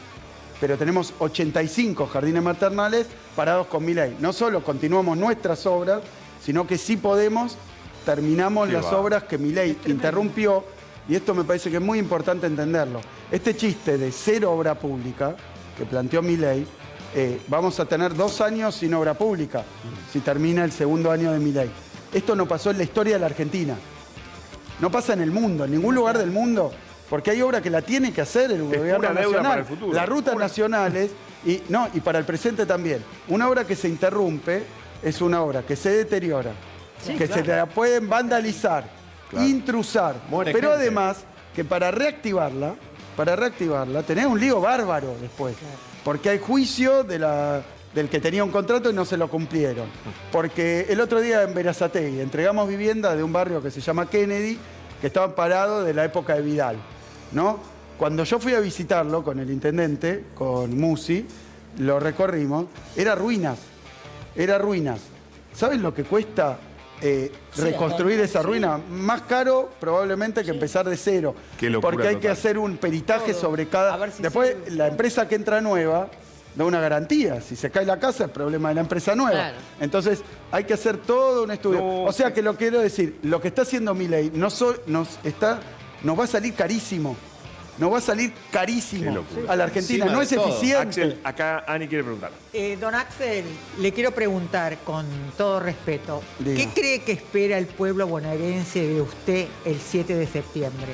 S2: Pero tenemos 85 jardines maternales parados con Milei. No solo continuamos nuestras obras, sino que sí podemos terminamos
S1: Qué
S2: las
S1: va.
S2: obras que Milei interrumpió, y esto me parece que es muy importante entenderlo. Este chiste de cero obra pública que planteó Milei, vamos a tener 2 años sin obra pública si termina el segundo año de Milei. Esto no pasó en la historia de la Argentina. No pasa en el mundo, en ningún lugar del mundo, porque hay obra que la tiene que hacer el gobierno
S1: pura deuda
S2: nacional.
S1: para el futuro.
S2: Las rutas nacionales y para el presente también. Una obra que se interrumpe es una obra que se deteriora, se la pueden vandalizar, intrusar,
S5: Muere
S2: pero
S5: gente.
S2: además que para reactivarla tenés un lío bárbaro después, porque hay juicio del que tenía un contrato y no se lo cumplieron. Porque el otro día en Berazategui entregamos vivienda de un barrio que se llama Kennedy, que estaban parados de la época de Vidal, ¿no? Cuando yo fui a visitarlo con el intendente, con Musi, lo recorrimos, era ruinas. ¿Saben lo que cuesta reconstruir esa ruina? Más caro probablemente que empezar de cero.
S1: Qué locura
S2: porque hay que
S1: total.
S2: hacer un peritaje sobre cada...
S3: A ver si
S2: Después,
S3: sirve.
S2: la empresa que entra nueva da una garantía. Si se cae la casa, es problema de la empresa nueva.
S4: Claro.
S2: Entonces, hay que hacer todo un estudio.
S1: No.
S2: O sea que lo quiero decir, lo que está haciendo Milei nos va a salir carísimo. Nos va a salir
S1: Qué
S2: carísimo
S1: locura.
S2: a la Argentina.
S5: Encima
S2: No
S5: de
S2: es
S5: todo.
S2: eficiente.
S1: Axel, acá Ani quiere preguntar.
S9: Don Axel, le quiero preguntar con todo respeto,
S2: Diga.
S9: ¿qué cree que espera el pueblo bonaerense de usted el 7 de septiembre?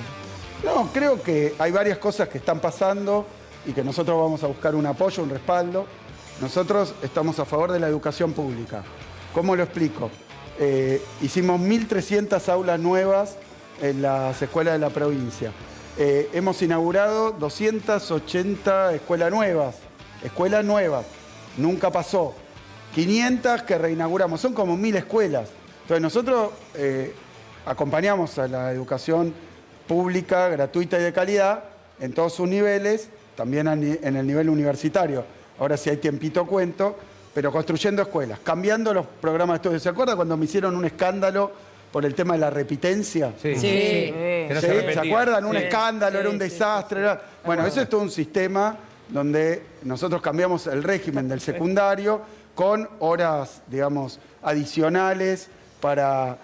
S2: No, creo que hay varias cosas que están pasando y que nosotros vamos a buscar un apoyo, un respaldo. Nosotros estamos a favor de la educación pública. ¿Cómo lo explico? Hicimos 1.300 aulas nuevas en las escuelas de la provincia. Hemos inaugurado 280 escuelas nuevas. Nunca pasó. 500 que reinauguramos. Son como 1.000 escuelas. Entonces nosotros acompañamos a la educación pública, gratuita y de calidad en todos sus niveles, también en el nivel universitario. Ahora si hay tiempito cuento, pero construyendo escuelas, cambiando los programas de estudio. ¿Se acuerda cuando me hicieron un escándalo por el tema de la repitencia?
S7: Sí.
S3: Sí.
S7: Que no
S2: ¿Sí?
S7: se
S2: ¿Se
S7: repetía.
S2: acuerdan? Un
S7: Sí.
S2: escándalo, era un
S3: sí,
S2: desastre. Bueno, eso es todo un sistema donde nosotros cambiamos el régimen del secundario con horas, digamos, adicionales para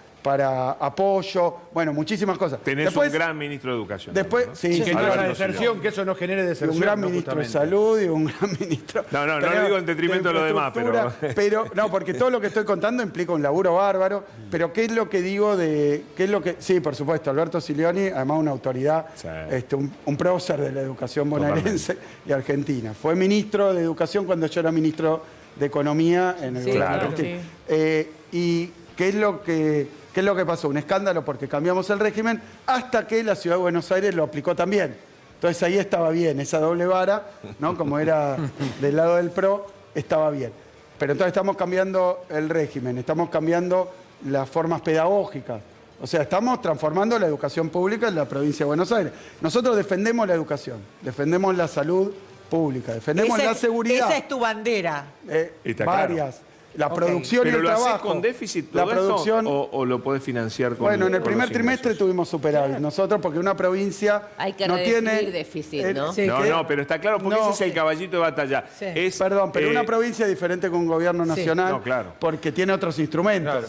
S2: apoyo, bueno, muchísimas cosas.
S1: Tenés un gran ministro de Educación.
S2: Después,
S1: ¿no?
S2: sí,
S7: Y que no haya
S1: Alberto
S7: deserción, que eso no genere
S2: y
S7: deserción.
S2: un gran
S7: ¿no?
S2: ministro de
S7: Justamente.
S2: salud y un gran ministro.
S1: No, no lo digo en detrimento de lo demás,
S2: pero no, porque todo lo que estoy contando implica un laburo bárbaro. Pero ¿qué es lo que digo de qué es lo que? Sí, por supuesto, Alberto Silioni, además una autoridad,
S1: Sí.
S2: un prócer de la educación bonaerense y argentina. Fue ministro de Educación cuando yo era ministro de Economía en el
S3: Sí,
S2: gobierno
S1: claro.
S2: argentino. ¿Y qué es lo que pasó? Un escándalo porque cambiamos el régimen hasta que la Ciudad de Buenos Aires lo aplicó también. Entonces ahí estaba bien, esa doble vara, ¿no? Como era del lado del PRO, estaba bien. Pero entonces estamos cambiando el régimen, estamos cambiando las formas pedagógicas. O sea, estamos transformando la educación pública en la provincia de Buenos Aires. Nosotros defendemos la educación, defendemos la salud pública, defendemos la seguridad.
S9: Esa es tu bandera.
S1: Está
S2: Varias. La
S9: Ok.
S2: producción y
S1: ¿Pero
S2: el
S1: lo haces
S2: trabajo.
S1: con déficit
S2: La
S1: todo
S2: producción.
S1: esto o lo podés financiar con
S2: Bueno, en el
S1: con
S2: primer
S1: los
S2: trimestre
S1: ingresos?
S2: tuvimos superávit. Nosotros, porque una provincia
S4: Hay que
S2: no
S4: redefinir
S2: tiene
S4: déficit, ¿no?
S3: Sí.
S1: No,
S2: ¿qué?
S1: no, pero está claro porque
S2: No.
S1: ese es el caballito de batalla.
S3: Sí.
S1: Es,
S2: Perdón, pero una provincia es diferente que un gobierno nacional
S1: No, claro.
S2: porque tiene otros instrumentos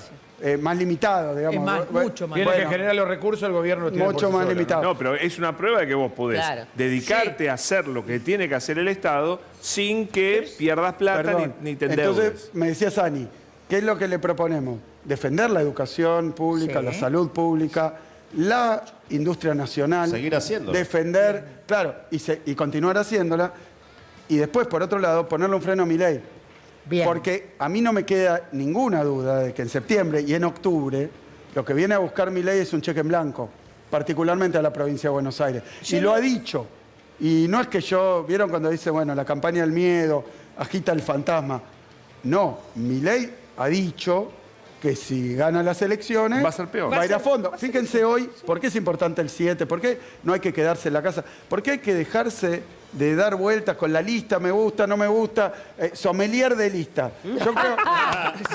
S2: más limitados, digamos.
S3: Es más,
S2: Bueno,
S3: mucho más.
S7: Tiene
S2: bueno,
S7: que generar los recursos, el gobierno tiene
S2: mucho
S7: por sí
S2: más
S7: solo, ¿no?
S2: limitado.
S1: No, pero es una prueba de que vos podés
S4: Claro.
S1: dedicarte a hacer lo que tiene que hacer el Estado sin que pierdas plata
S2: Perdón.
S1: ni te endeudes.
S2: Entonces, me decía Sani, ¿qué es lo que le proponemos? Defender la educación pública,
S9: Sí.
S2: la salud pública, la industria nacional.
S5: Seguir haciéndolo.
S2: Defender, claro, y continuar haciéndola. Y después, por otro lado, ponerle un freno a Milei.
S9: Bien.
S2: Porque a mí no me queda ninguna duda de que en septiembre y en octubre lo que viene a buscar Milei es un cheque en blanco, particularmente a la provincia de Buenos Aires. Y lo ha dicho. Y no es que ¿vieron cuando dice, bueno, la campaña del miedo, agita el fantasma? No, Milei ha dicho que si gana las elecciones
S1: Va a ser peor.
S2: va a ir a fondo. Fíjense hoy, ¿por qué es importante el 7? ¿Por qué no hay que quedarse en la casa? ¿Por qué hay que dejarse de dar vueltas con la lista, me gusta, no me gusta, sommelier de lista? Yo creo...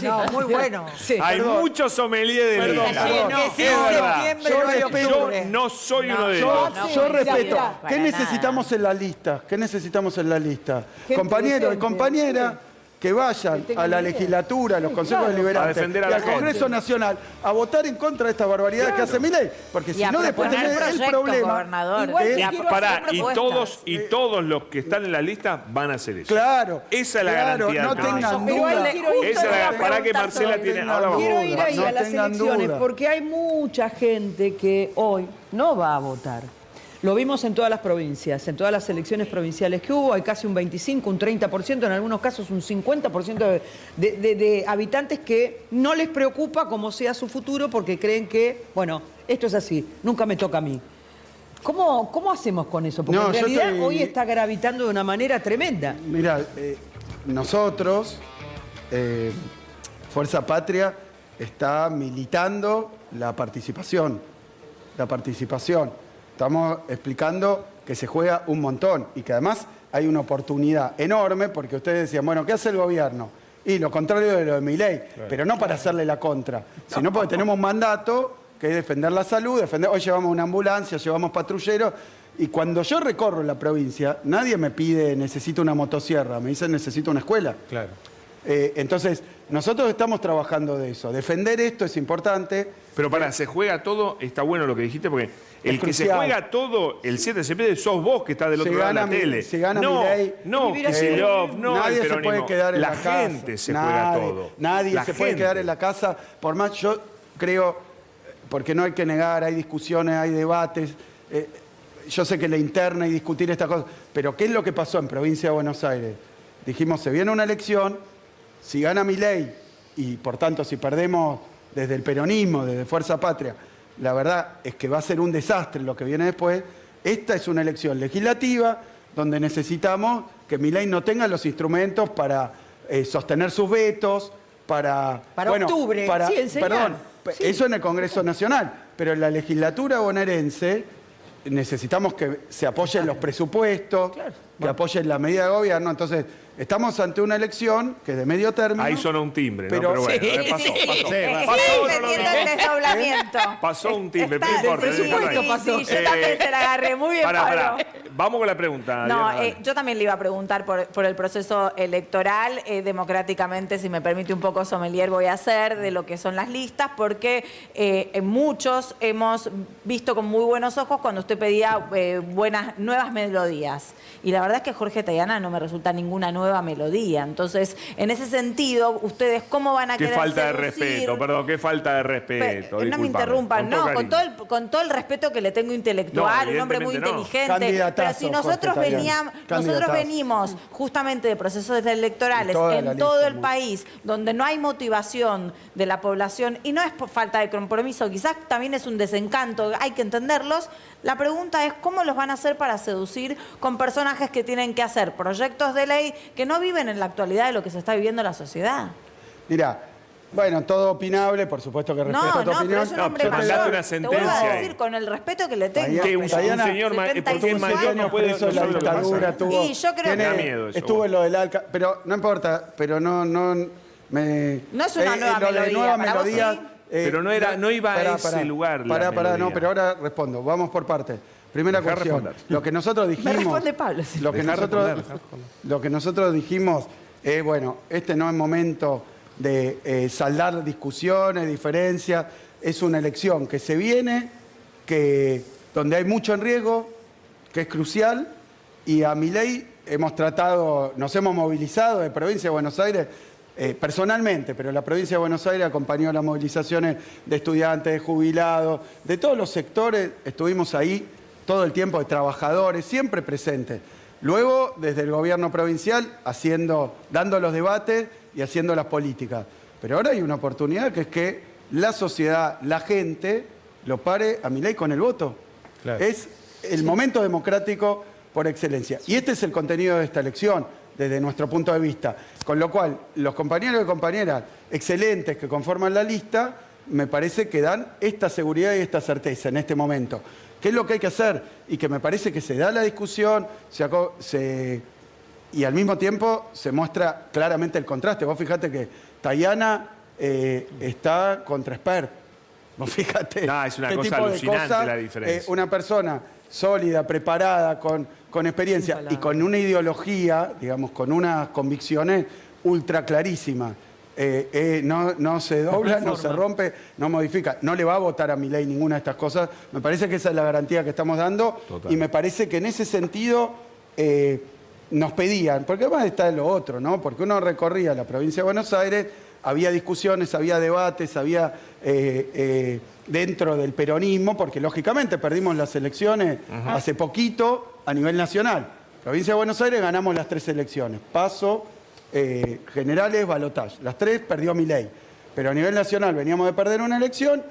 S9: No, muy bueno.
S3: Sí.
S1: Hay
S2: perdón.
S1: muchos sommeliers de
S2: Perdón,
S1: lista.
S2: perdón.
S9: Que sí,
S1: Es
S9: en
S1: verdad.
S9: septiembre,
S2: Yo
S9: no en
S2: respeto-
S1: Yo
S9: octubre.
S1: no soy uno de
S2: Yo,
S1: ellos.
S2: yo
S3: sí,
S2: respeto.
S3: ya,
S2: ¿Qué
S9: para
S2: necesitamos en la lista? ¿Qué necesitamos en la lista?
S3: Gente
S2: Compañero y
S3: decente.
S2: compañera que vayan a la legislatura, a los consejos deliberantes
S1: A defender a
S2: y
S1: la
S2: al Congreso
S1: gente.
S2: Nacional a votar en contra de estas barbaridades que hace Milei. Porque si
S6: Y a
S2: no, después
S6: proponer
S2: tenés el
S6: proyectos,
S2: problema.
S6: gobernador.
S3: Igual
S2: es-
S3: que quiero
S1: Pará,
S3: hacer
S1: y
S3: propuestas.
S1: todos los que están en la lista van a hacer eso.
S2: Claro.
S1: Esa es la
S2: claro,
S1: garantía
S2: no
S1: del peronismo.
S2: tengan
S3: Pero ahí
S2: duda.
S3: quiero ir
S1: Esa es la
S3: para
S1: para que
S6: preguntar
S1: Marcela
S6: sobre
S1: tiene.
S2: el
S1: Ahora vamos.
S3: Quiero ir ahí
S2: no
S3: a las
S2: tengan
S3: elecciones
S2: duda.
S3: porque hay mucha gente que hoy no va a votar. Lo vimos en todas las provincias, en todas las elecciones provinciales que hubo, hay casi un 25, un 30%, en algunos casos un 50% de habitantes que no les preocupa cómo sea su futuro porque creen que, bueno, esto es así, nunca me toca a mí. ¿Cómo hacemos con eso? Porque
S2: No,
S3: en
S2: yo
S3: realidad
S2: estoy-
S3: hoy está gravitando de una manera tremenda.
S2: Mira, nosotros, Fuerza Patria, está militando la participación. Estamos explicando que se juega un montón y que además hay una oportunidad enorme porque ustedes decían, bueno, ¿qué hace el gobierno? Y lo contrario de lo de Milei, pero no para hacerle la contra, sino porque tenemos un mandato que es defender la salud, hoy llevamos una ambulancia, llevamos patrulleros, y cuando yo recorro la provincia, nadie me pide, necesito una motosierra, me dicen, necesito una escuela.
S7: Claro.
S2: Entonces, nosotros estamos trabajando de eso. Defender esto es importante.
S1: Pero pará, se juega todo, está bueno lo que dijiste, porque el que se
S2: crucial.
S1: juega todo el 7 de septiembre sos vos que estás del
S2: Se
S1: otro lado de la
S2: gana
S1: tele.
S2: se gana
S1: no,
S2: Milei.
S1: no,
S3: Vivir así.
S1: Kicillof, no,
S2: nadie
S1: el
S2: se puede
S1: peronismo.
S2: quedar en la,
S1: la
S2: casa.
S1: gente se juega todo.
S2: Nadie
S1: La
S2: se puede
S1: gente.
S2: quedar en la casa. Por más, yo creo, porque no hay que negar, hay discusiones, hay debates. Yo sé que la interna y discutir estas cosas. Pero ¿qué es lo que pasó en Provincia de Buenos Aires? Dijimos, se viene una elección, si gana Milei y por tanto si perdemos desde el peronismo, desde Fuerza Patria, la verdad es que va a ser un desastre lo que viene después. Esta es una elección legislativa donde necesitamos que Milei no tenga los instrumentos para sostener sus vetos, para
S3: octubre, sí, enseñar.
S2: Perdón,
S3: Sí.
S2: eso en el Congreso Nacional, pero en la legislatura bonaerense necesitamos que se apoyen los presupuestos, que apoyen la medida de gobierno. Entonces, estamos ante una elección que es de medio término.
S1: Ahí sonó un timbre,
S2: Pero-
S1: ¿no? Pero bueno,
S6: Sí,
S1: pasó,
S6: sí.
S1: pasó.
S6: Estoy
S1: Pasó,
S6: defendiendo el desdoblamiento.
S1: Pasó un timbre,
S6: Está-
S1: no importa.
S6: sí,
S1: no importa.
S6: sí, sí, yo también se la agarré muy bien,
S1: Pará,
S6: Pablo.
S1: Vamos con la pregunta.
S6: No,
S1: Diana, dale.
S6: yo también le iba a preguntar por el proceso electoral, democráticamente, si me permite un poco sommelier voy a hacer de lo que son las listas, porque muchos hemos visto con muy buenos ojos cuando usted pedía nuevas melodías. Y la verdad es que Jorge Tayana no me resulta ninguna nueva melodía. Entonces, en ese sentido, ¿ustedes cómo van a
S1: Qué
S6: querer
S1: falta de
S6: seducir?
S1: respeto, perdón, qué falta de respeto.
S6: No me
S1: discúlpame,
S6: interrumpan, no, con todo el respeto que le tengo intelectual,
S1: No,
S6: un hombre muy
S1: evidentemente no.
S6: inteligente. Pero
S2: Candidatazo,
S6: si nosotros
S2: Jorge Tayana.
S6: nosotros
S2: Candidatazo.
S6: venimos justamente de procesos electorales
S2: Y toda la
S6: en
S2: lista,
S6: todo el
S2: muy-
S6: país, donde no hay motivación de la población, y no es por falta de compromiso, quizás también es un desencanto, hay que entenderlos. La pregunta es cómo los van a hacer para seducir con personajes que tienen que hacer proyectos de ley que no viven en la actualidad de lo que se está viviendo en la sociedad.
S2: Mirá, bueno, todo opinable, por supuesto que respeto tu
S6: No,
S2: opinión.
S6: pero es un
S1: No,
S6: hombre
S1: pero
S6: mayor.
S1: mandaste una
S6: Te vuelvo a
S1: sentencia
S6: decir,
S1: ahí.
S6: con el respeto que le tengo.
S1: Que un
S2: Tayana,
S1: señor, ¿por qué es
S6: 75
S1: mayor no puede
S2: preso de
S1: no
S2: la
S1: sabe lo que pasa?
S2: dictadura, tuvo.
S6: Y yo creo
S1: que- Me da miedo eso,
S2: estuvo
S1: vos.
S2: en lo del Alca, pero no importa, pero no me.
S6: No es una nueva
S2: lo de
S6: melodía,
S2: nueva
S6: para vos
S2: melodía,
S6: sí.
S1: Pero no iba a ese lugar la
S2: Pará, no,
S1: melodía.
S2: pero ahora respondo. Vamos por partes. Primera
S1: Dejá
S2: cuestión.
S1: responder.
S2: Lo que nosotros dijimos.
S6: Me responde Pablo, sí.
S2: Lo que nosotros dijimos es, bueno, este no es momento de saldar discusiones, diferencias. Es una elección que se viene, donde hay mucho en riesgo, que es crucial, y a Milei nos hemos movilizado de Provincia de Buenos Aires, personalmente, pero la Provincia de Buenos Aires acompañó las movilizaciones de estudiantes, de jubilados, de todos los sectores, estuvimos ahí todo el tiempo, de trabajadores, siempre presentes. Luego, desde el gobierno provincial, dando los debates y haciendo las políticas. Pero ahora hay una oportunidad que es que la sociedad, la gente, lo pare a Milei con el voto.
S7: Claro.
S2: Es el momento democrático por excelencia. Y este es el contenido de esta elección, desde nuestro punto de vista. Con lo cual, los compañeros y compañeras excelentes que conforman la lista, me parece que dan esta seguridad y esta certeza en este momento. ¿Qué es lo que hay que hacer? Y que me parece que se da la discusión, y al mismo tiempo se muestra claramente el contraste. Vos fíjate que Tayana está contra Spert. Vos fíjate.
S1: No, es una
S2: qué
S1: cosa
S2: tipo de
S1: alucinante
S2: cosas,
S1: la diferencia.
S2: una persona sólida, preparada, con experiencia y con una ideología, digamos, con unas convicciones ultra clarísima. No se dobla, no se rompe, no modifica. No le va a votar a Milei ninguna de estas cosas. Me parece que esa es la garantía que estamos dando. Total. Y me parece que en ese sentido nos pedían, porque además está lo otro, ¿no? Porque uno recorría la provincia de Buenos Aires, había discusiones, había debates, había dentro del peronismo, porque lógicamente perdimos las elecciones hace poquito a nivel nacional. Provincia de Buenos Aires ganamos las 3 elecciones. Paso, generales, balotaje. Las 3 perdió Milei. Pero a nivel nacional venimos de perder una elección.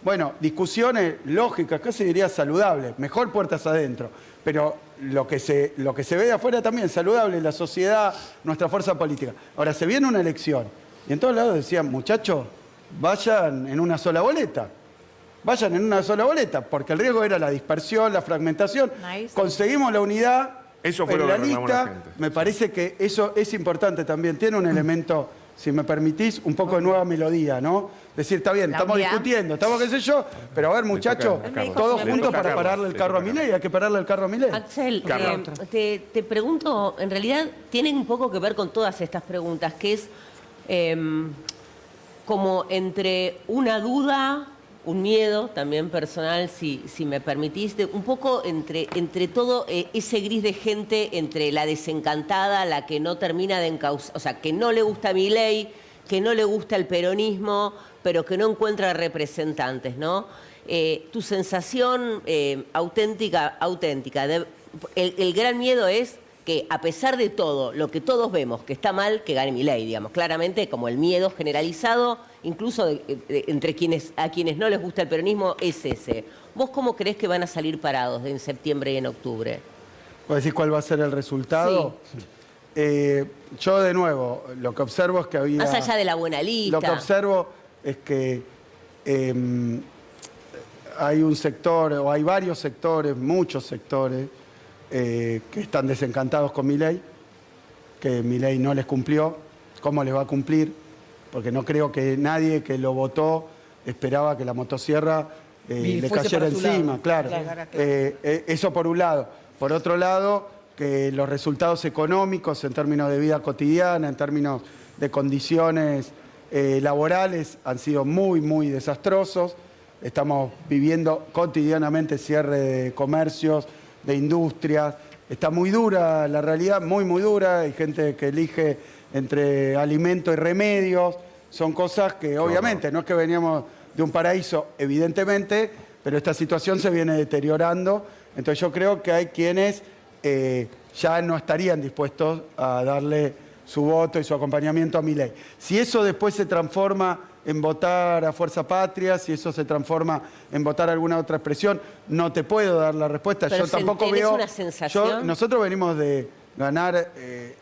S2: Bueno, discusiones lógicas, casi diría saludables. Mejor puertas adentro. Pero lo que se ve de afuera también, saludable, la sociedad, nuestra fuerza política. Ahora, se viene una elección. Y en todos lados decían, muchachos, vayan en una sola boleta. Vayan en una sola boleta, porque el riesgo era la dispersión, la fragmentación. Nice. Conseguimos la unidad
S1: eso fue
S2: en
S1: lo
S2: la
S1: que reclamó
S2: lista.
S1: la gente.
S2: Me parece que eso es importante también. Tiene un elemento, si me permitís, un poco de nueva melodía, ¿no? Decir, está bien, estamos discutiendo, estamos qué sé yo, pero a ver, muchachos, todos juntos para pararle el carro a Milei. Hay que pararle el carro a Milei.
S4: Axel, te pregunto, en realidad tienen un poco que ver con todas estas preguntas, que es como entre una duda, un miedo también personal, si me permitís, un poco entre todo ese gris de gente, entre la desencantada, la que no termina de encauzar, o sea, que no le gusta Milei, que no le gusta el peronismo, pero que no encuentra representantes, ¿no? Tu sensación auténtica, el gran miedo es que a pesar de todo, lo que todos vemos que está mal, que gane Milei, digamos, claramente como el miedo generalizado, incluso entre a quienes no les gusta el peronismo, es ese. ¿Vos cómo creés que van a salir parados en septiembre y en octubre?
S2: ¿Puedes decir cuál va a ser el resultado? Sí. Yo, de nuevo, lo que observo es que había...
S4: Más allá de la buena lista.
S2: Lo que observo es que hay un sector, o hay varios sectores, muchos sectores, que están desencantados con Milei, que Milei no les cumplió. ¿Cómo les va a cumplir? Porque no creo que nadie que lo votó esperaba que la motosierra le cayera encima, claro. Eso por un lado. Por otro lado, que los resultados económicos en términos de vida cotidiana, en términos de condiciones laborales, han sido muy, muy desastrosos. Estamos viviendo cotidianamente cierre de comercios, de industrias. Está muy dura la realidad, muy, muy dura. Hay gente que elige entre alimento y remedios. Son cosas que obviamente no es que veníamos de un paraíso, evidentemente, pero esta situación se viene deteriorando. Entonces yo creo que hay quienes ya no estarían dispuestos a darle su voto y su acompañamiento a Milei. Si eso después se transforma en votar a Fuerza Patria, si eso se transforma en votar alguna otra expresión, no te puedo dar la respuesta.
S4: Pero
S2: yo tampoco veo...
S4: una sensación.
S2: Nosotros venimos de ganar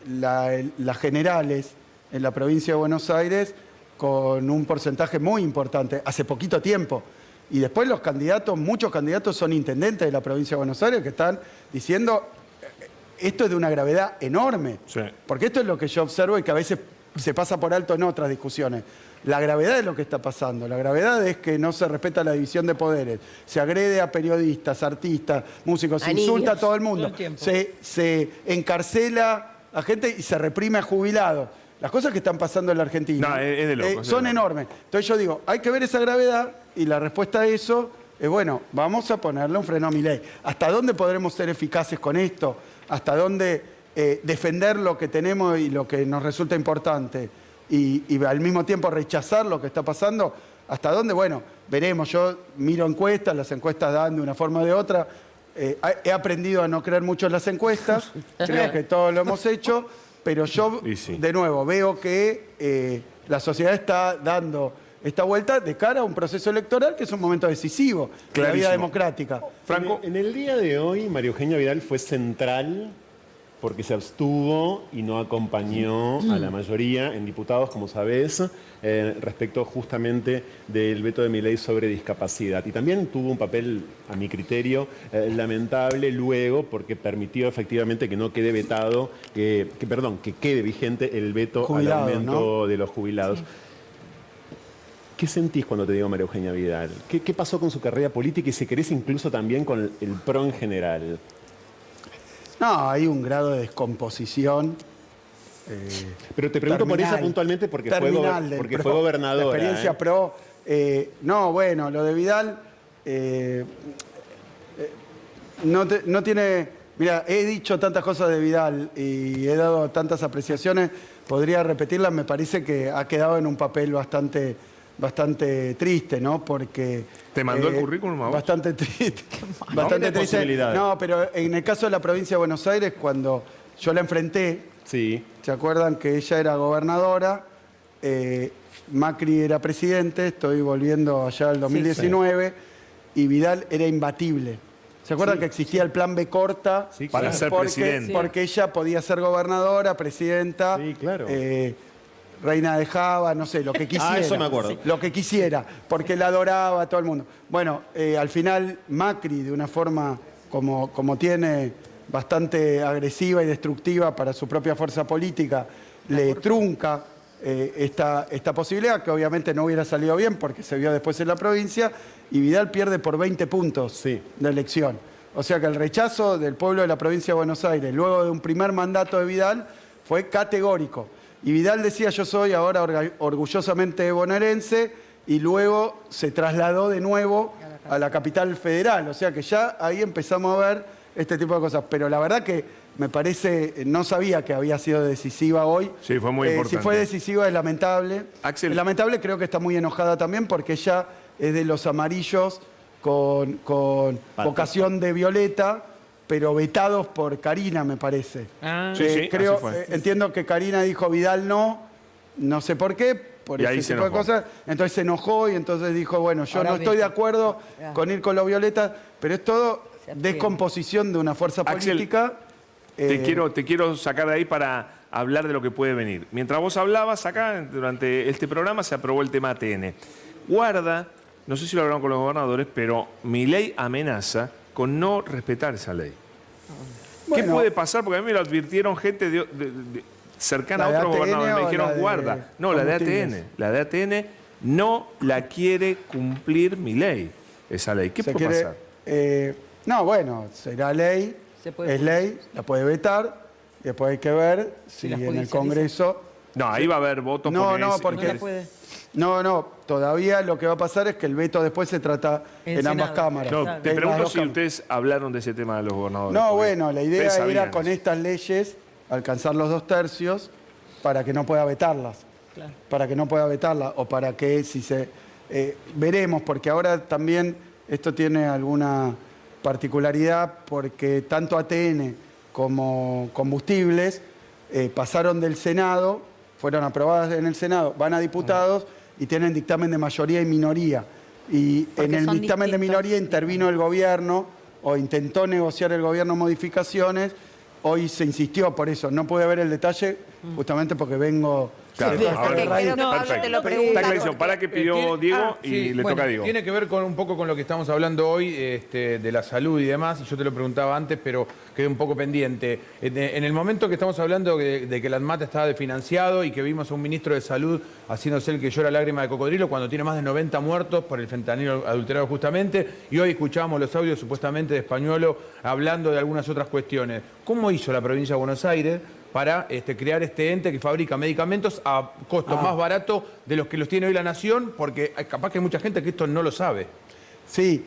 S2: las generales en la provincia de Buenos Aires con un porcentaje muy importante, hace poquito tiempo. Y después los candidatos, muchos candidatos son intendentes de la provincia de Buenos Aires que están diciendo, esto es de una gravedad enorme. Sí. Porque esto es lo que yo observo y que a veces se pasa por alto en otras discusiones. La gravedad es lo que está pasando. La gravedad es que no se respeta la división de poderes. Se agrede a periodistas, artistas, músicos, se insulta a todo el mundo. Se encarcela a gente y se reprime a jubilados. Las cosas que están pasando en la Argentina
S1: es de loco,
S2: son enormes. Entonces yo digo, hay que ver esa gravedad y la respuesta a eso es, bueno, vamos a ponerle un freno a Milei. ¿Hasta dónde podremos ser eficaces con esto? ¿Hasta dónde defender lo que tenemos y lo que nos resulta importante? Y al mismo tiempo rechazar lo que está pasando, ¿hasta dónde? Bueno, veremos. Yo miro encuestas, las encuestas dan de una forma o de otra. He aprendido a no creer mucho en las encuestas, creo que todos lo hemos hecho, pero yo, de nuevo, veo que la sociedad está dando esta vuelta de cara a un proceso electoral que es un momento decisivo de la vida democrática.
S8: Franco, en el día de hoy, María Eugenia Vidal fue central porque se abstuvo y no acompañó a la mayoría en diputados, como sabés, respecto justamente del veto de Milei sobre discapacidad. Y también tuvo un papel, a mi criterio, lamentable luego, porque permitió efectivamente que no quede vetado, que quede vigente el veto al aumento de los jubilados. Sí. ¿Qué sentís cuando te digo María Eugenia Vidal? ¿Qué pasó con su carrera política y si querés incluso también con el PRO en general?
S2: No, hay un grado de descomposición
S8: Pero te pregunto por esa puntualmente porque fue gobernadora.
S2: La experiencia pro. No, bueno, lo de Vidal no tiene... Mira, he dicho tantas cosas de Vidal y he dado tantas apreciaciones, podría repetirlas, me parece que ha quedado en un papel bastante triste, ¿no? Porque...
S1: ¿Te mandó el currículum a vos?
S2: Bastante triste. Bastante triste. No, pero en el caso de la provincia de Buenos Aires, cuando yo la enfrenté,
S8: sí.
S2: ¿Se acuerdan que ella era gobernadora? Macri era presidente, estoy volviendo allá al 2019, y Vidal era imbatible. ¿Se acuerdan que existía el plan B corta?
S8: Sí,
S1: para ser presidente?
S2: Porque ella podía ser gobernadora, presidenta,
S8: sí, claro.
S2: reina de Java, no sé, lo que quisiera.
S8: Eso me acuerdo.
S2: Lo que quisiera, porque la adoraba a todo el mundo. Bueno, al final Macri, de una forma como tiene, bastante agresiva y destructiva para su propia fuerza política, le trunca esta posibilidad, que obviamente no hubiera salido bien porque se vio después en la provincia, y Vidal pierde por 20 puntos de elección. O sea que el rechazo del pueblo de la provincia de Buenos Aires, luego de un primer mandato de Vidal, fue categórico. Y Vidal decía, yo soy ahora orgullosamente bonaerense, y luego se trasladó de nuevo a la capital federal. O sea que ya ahí empezamos a ver este tipo de cosas. Pero la verdad que me parece, no sabía que había sido decisiva hoy.
S1: Sí, fue muy importante.
S2: Si fue decisiva es lamentable.
S1: Axel.
S2: Es lamentable, creo que está muy enojada también porque ella es de los amarillos con vocación de violeta, pero vetados por Karina, me parece.
S1: Sí,
S2: creo,
S1: así fue.
S2: entiendo que Karina dijo Vidal no sé por qué, por
S1: Y ahí
S2: ese
S1: se
S2: tipo de
S1: enojó.
S2: cosas. Entonces se enojó y entonces dijo, bueno, yo
S3: Ahora
S2: no estoy de
S3: vete.
S2: acuerdo con ir con los violetas, pero es todo descomposición de una fuerza
S1: Axel,
S2: política.
S1: Te quiero sacar de ahí para hablar de lo que puede venir. Mientras vos hablabas acá, durante este programa, se aprobó el tema ATN. Guarda, no sé si lo hablaron con los gobernadores, pero Milei amenaza con no respetar esa ley. ¿Qué
S2: Bueno.
S1: puede pasar? Porque a mí me lo advirtieron gente cercana a
S2: ¿La de
S1: otros
S2: ATN
S1: gobernadores. Me
S2: o
S1: dijeron,
S2: la de
S1: guarda. No, la de
S2: combustibles?
S1: ATN. La de ATN no la quiere cumplir Milei, esa ley. ¿Qué
S2: Se
S1: puede
S2: quiere,
S1: pasar?
S2: no, bueno, será ley,
S3: Se puede
S2: es ley, la puede vetar, y después hay que ver si
S3: la
S2: en el
S3: judicializa.
S2: Congreso...
S1: No, ahí va a haber votos
S2: No,
S1: porque
S2: no,
S1: es-
S2: porque-
S3: No la puede.
S2: No, todavía lo que va a pasar es que el veto después se trata
S3: En
S2: en ambas
S3: Senado.
S2: cámaras.
S1: No,
S3: Claro.
S1: te
S2: En las
S1: pregunto
S2: dos
S1: si
S2: cámaras.
S1: ustedes hablaron de ese tema de los gobernadores.
S2: No,
S1: porque
S2: bueno, la idea
S1: ustedes
S2: era
S1: sabían
S2: con
S1: eso.
S2: estas leyes alcanzar los 2/3 para que no pueda vetarlas.
S3: Claro.
S2: Para que no pueda vetarlas o para que si se... veremos, porque ahora también esto tiene alguna particularidad porque tanto ATN como combustibles pasaron del Senado, fueron aprobadas en el Senado, van a diputados y tienen dictamen de mayoría y minoría. Y
S6: Porque
S2: en el
S6: son
S2: dictamen de
S6: distintos.
S2: minoría intervino el gobierno o intentó negociar el gobierno modificaciones. Hoy se insistió por eso. No pude ver el detalle justamente porque vengo...
S1: Claro,
S2: de-
S1: ahora
S6: porque
S1: lo-
S6: creo que Pablo
S1: perfecto.
S6: te lo
S1: Está
S6: pregunta,
S1: clarísimo.
S6: porque-
S1: Para que pidió Diego y
S7: sí,
S1: le
S7: bueno,
S1: toca a Diego.
S7: Tiene que ver con un poco con lo que estamos hablando hoy, de la salud y demás, y yo te lo preguntaba antes, pero quedé un poco pendiente. En el momento que estamos hablando de que el ANMAT estaba desfinanciado y que vimos a un ministro de Salud haciéndose el que llora lágrima de cocodrilo cuando tiene más de 90 muertos por el fentanilo adulterado justamente, y hoy escuchábamos los audios supuestamente de Españolo hablando de algunas otras cuestiones. ¿Cómo hizo la provincia de Buenos Aires para crear este ente que fabrica medicamentos a costos más baratos de los que los tiene hoy la Nación? Porque capaz que hay mucha gente que esto no lo sabe.
S2: Sí,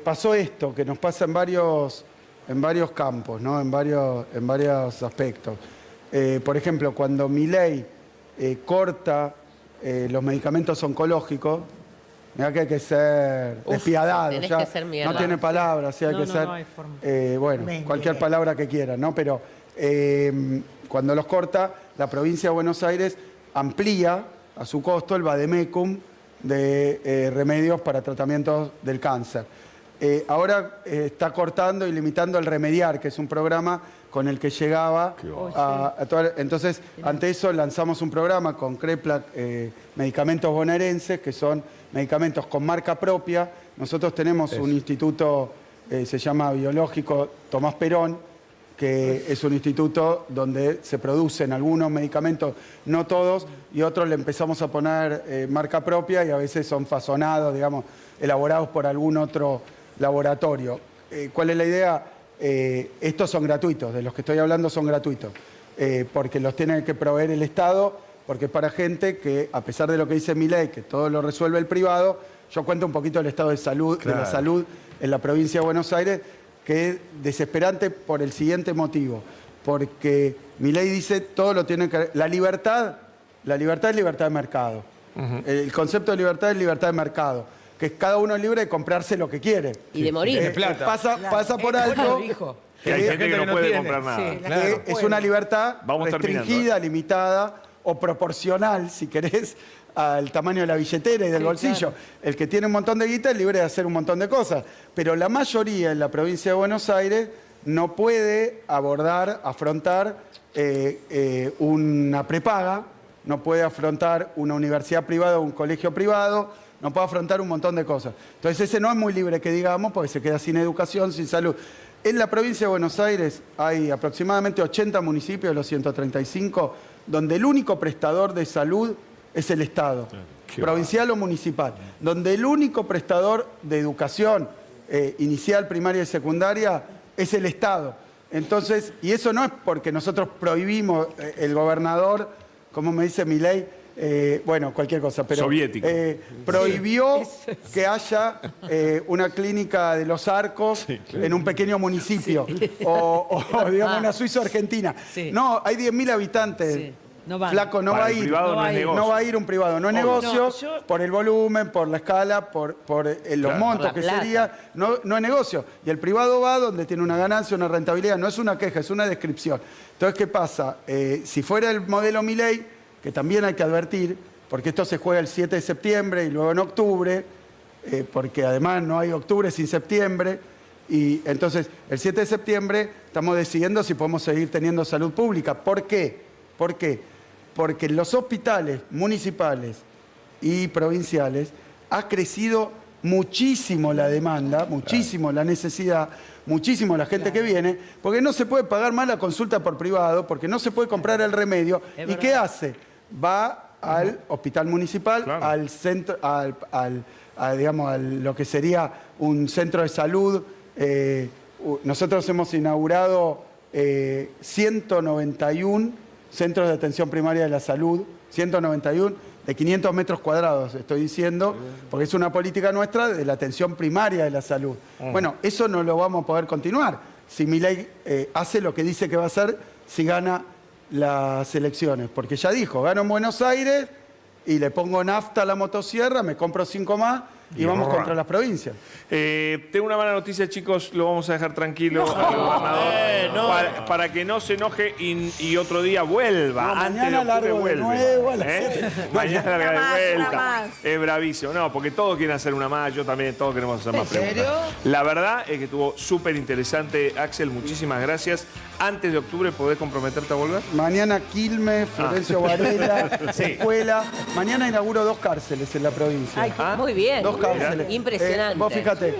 S2: pasó esto, que nos pasa en varios campos, ¿no? en varios aspectos. Por ejemplo, cuando Milei corta los medicamentos oncológicos, mirá que hay que ser despiadado.
S4: tenés
S2: ya
S4: que ser mierda.
S2: no tiene palabras, sí, hay
S3: No,
S2: que
S3: no,
S2: ser,
S3: no hay forma.
S2: bueno, cualquier palabra que quieran, ¿no? Pero cuando los corta, la provincia de Buenos Aires amplía a su costo el vademecum de remedios para tratamientos del cáncer. Ahora está cortando y limitando el Remediar, que es un programa con el que llegaba a toda... Entonces, ante eso lanzamos un programa con CREPLAC, medicamentos bonaerenses, que son medicamentos con marca propia. Nosotros tenemos un instituto, se llama Biológico Tomás Perón, que es un instituto donde se producen algunos medicamentos, no todos, y otros le empezamos a poner marca propia y a veces son fasonados, digamos, elaborados por algún otro laboratorio. ¿Cuál es la idea? Estos son gratuitos, de los que estoy hablando son gratuitos. porque los tiene que proveer el Estado, porque es para gente que, a pesar de lo que dice Milei, que todo lo resuelve el privado, yo cuento un poquito del estado de salud, de la salud en la provincia de Buenos Aires, que es desesperante por el siguiente motivo. Porque Milei dice todo lo tiene que... La libertad es libertad de mercado. El concepto de libertad es libertad de mercado. Que cada uno es libre de comprarse lo que quiere.
S4: Y de morir.
S2: Pasa por alto...
S1: Que hay gente que no puede comprar nada.
S3: Sí,
S2: que es una libertad restringida,
S1: terminando,
S2: limitada o proporcional, si querés, al tamaño de la billetera y del bolsillo. Claro. El que tiene un montón de guita es libre de hacer un montón de cosas. Pero la mayoría en la provincia de Buenos Aires no puede afrontar una prepaga, no puede afrontar una universidad privada o un colegio privado, no puede afrontar un montón de cosas. Entonces ese no es muy libre que digamos, porque se queda sin educación, sin salud. En la provincia de Buenos Aires hay aproximadamente 80 municipios de los 135 donde el único prestador de salud es el Estado, provincial o municipal, donde el único prestador de educación inicial, primaria y secundaria es el Estado. Entonces, y eso no es porque nosotros prohibimos, el gobernador, como me dice Milei, bueno, cualquier cosa, pero
S1: soviético.
S2: Prohibió que haya una clínica de los Arcos en un pequeño municipio o digamos una Suiza-Argentina. No, hay 10.000 habitantes.
S3: Sí. No van.
S2: Flaco, no va a ir. No va a ir un privado. No es negocio por el volumen, por la escala, por los montos que sería. No es negocio. Y el privado va donde tiene una ganancia, una rentabilidad. No es una queja, es una descripción. Entonces, ¿qué pasa? Si fuera el modelo Milei, que también hay que advertir, porque esto se juega el 7 de septiembre y luego en octubre, porque además no hay octubre sin septiembre, y entonces el 7 de septiembre estamos decidiendo si podemos seguir teniendo salud pública. ¿Por qué? ¿Por qué? Porque en los hospitales municipales y provinciales ha crecido muchísimo la demanda, muchísimo la necesidad, muchísimo la gente que viene, porque no se puede pagar más la consulta por privado, porque no se puede comprar el remedio. ¿Y qué hace? Va al hospital municipal, al centro, digamos, a lo que sería un centro de salud. Nosotros hemos inaugurado 191 centros de atención primaria de la salud, 191 de 500 metros cuadrados, estoy diciendo, porque es una política nuestra de la atención primaria de la salud. Bueno, eso no lo vamos a poder continuar si Milei hace lo que dice que va a hacer si gana las elecciones. Porque ya dijo, gano en Buenos Aires y le pongo nafta a la motosierra, me compro 5 más y vamos contra las provincias.
S1: Tengo una mala noticia, chicos, lo vamos a dejar tranquilo al gobernador para que no se enoje y otro día vuelva.
S2: Mañana largo de nuevo a las 7.
S1: Mañana larga de vuelta. Es bravísimo. No, porque todos quieren hacer una más, yo también, todos queremos hacer más preguntas. ¿En serio? La verdad es que estuvo súper interesante, Axel, muchísimas gracias. Antes de octubre, ¿podés comprometerte a volver?
S2: Mañana Quilmes, Florencio Varela, Escuela. Mañana inauguro 2 cárceles en la provincia.
S4: Ay, muy bien.
S2: 2 cárceles.
S4: Impresionante.
S2: Vos fíjate,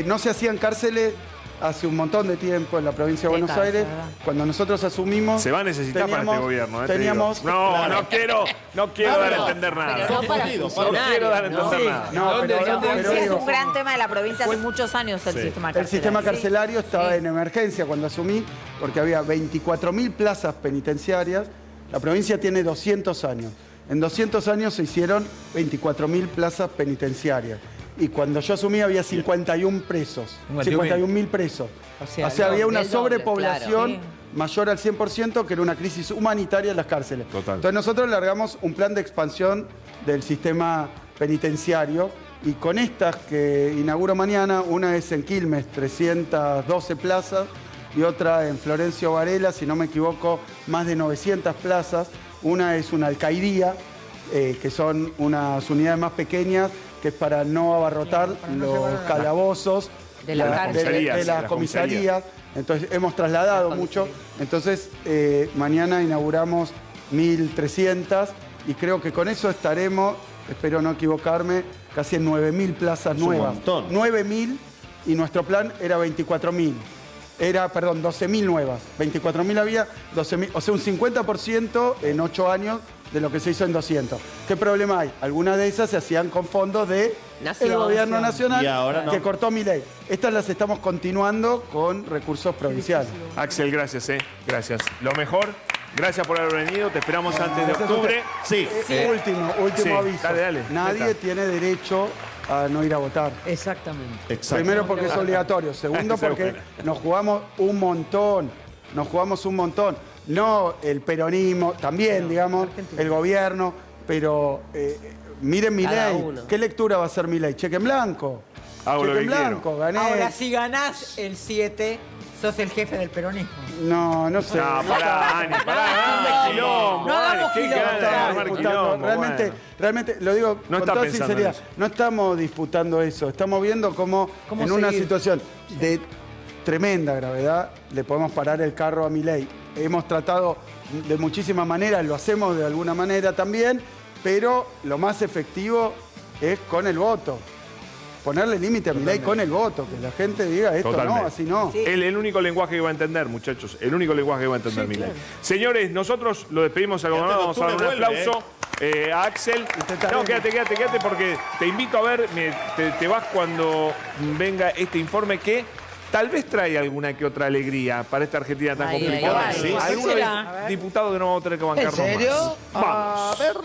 S2: no se hacían cárceles hace un montón de tiempo en la provincia de Buenos Aires. Cuando nosotros asumimos...
S1: Se va a necesitar para este gobierno.
S2: Teníamos...
S1: No quiero dar a entender nada.
S4: Pero no para
S1: no quiero dar a entender nada.
S2: No, pero
S6: es un gran tema de la provincia hace muchos años el sistema carcelario.
S2: El sistema carcelario estaba en emergencia cuando asumí, porque había 24.000 plazas penitenciarias. La provincia tiene 200 años. En 200 años se hicieron 24.000 plazas penitenciarias. Y cuando yo asumí había 51 presos, 51.000 presos. O sea, había una sobrepoblación mayor al 100%, que era una crisis humanitaria en las cárceles.
S1: Total.
S2: Entonces nosotros largamos un plan de expansión del sistema penitenciario, y con estas que inauguro mañana, una es en Quilmes, 312 plazas, y otra en Florencio Varela, si no me equivoco, más de 900 plazas. Una es una alcaidía, que son unas unidades más pequeñas, que es para no abarrotar los calabozos de las comisarías. Entonces hemos trasladado mucho. Entonces mañana inauguramos 1.300 y creo que con eso estaremos, espero no equivocarme, casi en 9.000 plazas nuevas. 9.000, y nuestro plan era 24.000. Era, perdón, 12.000 nuevas. 24.000 había, 12.000, o sea, un 50% en 8 años de lo que se hizo en 200. ¿Qué problema hay? Algunas de esas se hacían con fondos del gobierno nacional, que cortó Milei. Estas las estamos continuando con recursos provinciales.
S1: Axel, gracias, gracias. Lo mejor. Gracias por haber venido. Te esperamos antes de
S2: gracias a
S1: octubre.
S5: Sí.
S2: Último
S1: sí,
S2: aviso.
S1: dale.
S2: Nadie
S1: Neta.
S2: tiene derecho a no ir a votar.
S3: Exactamente.
S5: Exacto.
S2: Primero porque es obligatorio. Segundo
S1: Esa es
S2: porque
S1: buena.
S2: nos jugamos un montón. Nos jugamos un montón. No el peronismo, también, digamos, el gobierno, pero miren mi
S4: Cada
S2: ley.
S4: uno.
S2: ¿Qué lectura va a ser mi ley? Cheque en blanco.
S1: Hago lo
S2: Cheque en
S1: que
S2: blanco, gané.
S9: Ahora, si ganás el 7, sos el jefe del peronismo.
S2: No sé.
S1: No, pará, Ani, pará. Quilombo,
S9: No hagamos
S1: Ani, qué
S9: quilombo.
S1: ganas de armar
S2: Disputando.
S1: quilombo,
S2: Realmente,
S1: bueno.
S2: realmente, lo digo
S1: No
S2: con
S1: está
S2: toda
S1: pensando
S2: sinceridad,
S1: en eso.
S2: no estamos disputando eso. Estamos viendo cómo
S3: ¿Cómo
S2: en una
S3: seguir?
S2: situación de tremenda gravedad le podemos parar el carro a Milei. Hemos tratado de muchísimas maneras, lo hacemos de alguna manera también, pero lo más efectivo es con el voto. Ponerle límite a Milei con el voto, que la gente diga esto
S1: Totalmente.
S2: no, así no.
S1: El único lenguaje que va a entender, muchachos. El único lenguaje que va a entender Milei. Señores, nosotros lo despedimos al gobernador. Vamos a dar un
S5: octubre vuelve,
S1: aplauso a Axel. No, quédate porque te invito a ver, te vas cuando venga este informe que tal vez trae alguna que otra alegría para esta Argentina tan
S4: Ay,
S1: complicada.
S4: ay, ay.
S1: ¿Sí?
S3: ¿Cuál
S1: Algunos
S3: será?
S1: diputados que no vamos a tener que bancarnos
S3: ¿En serio?
S1: más. Vamos.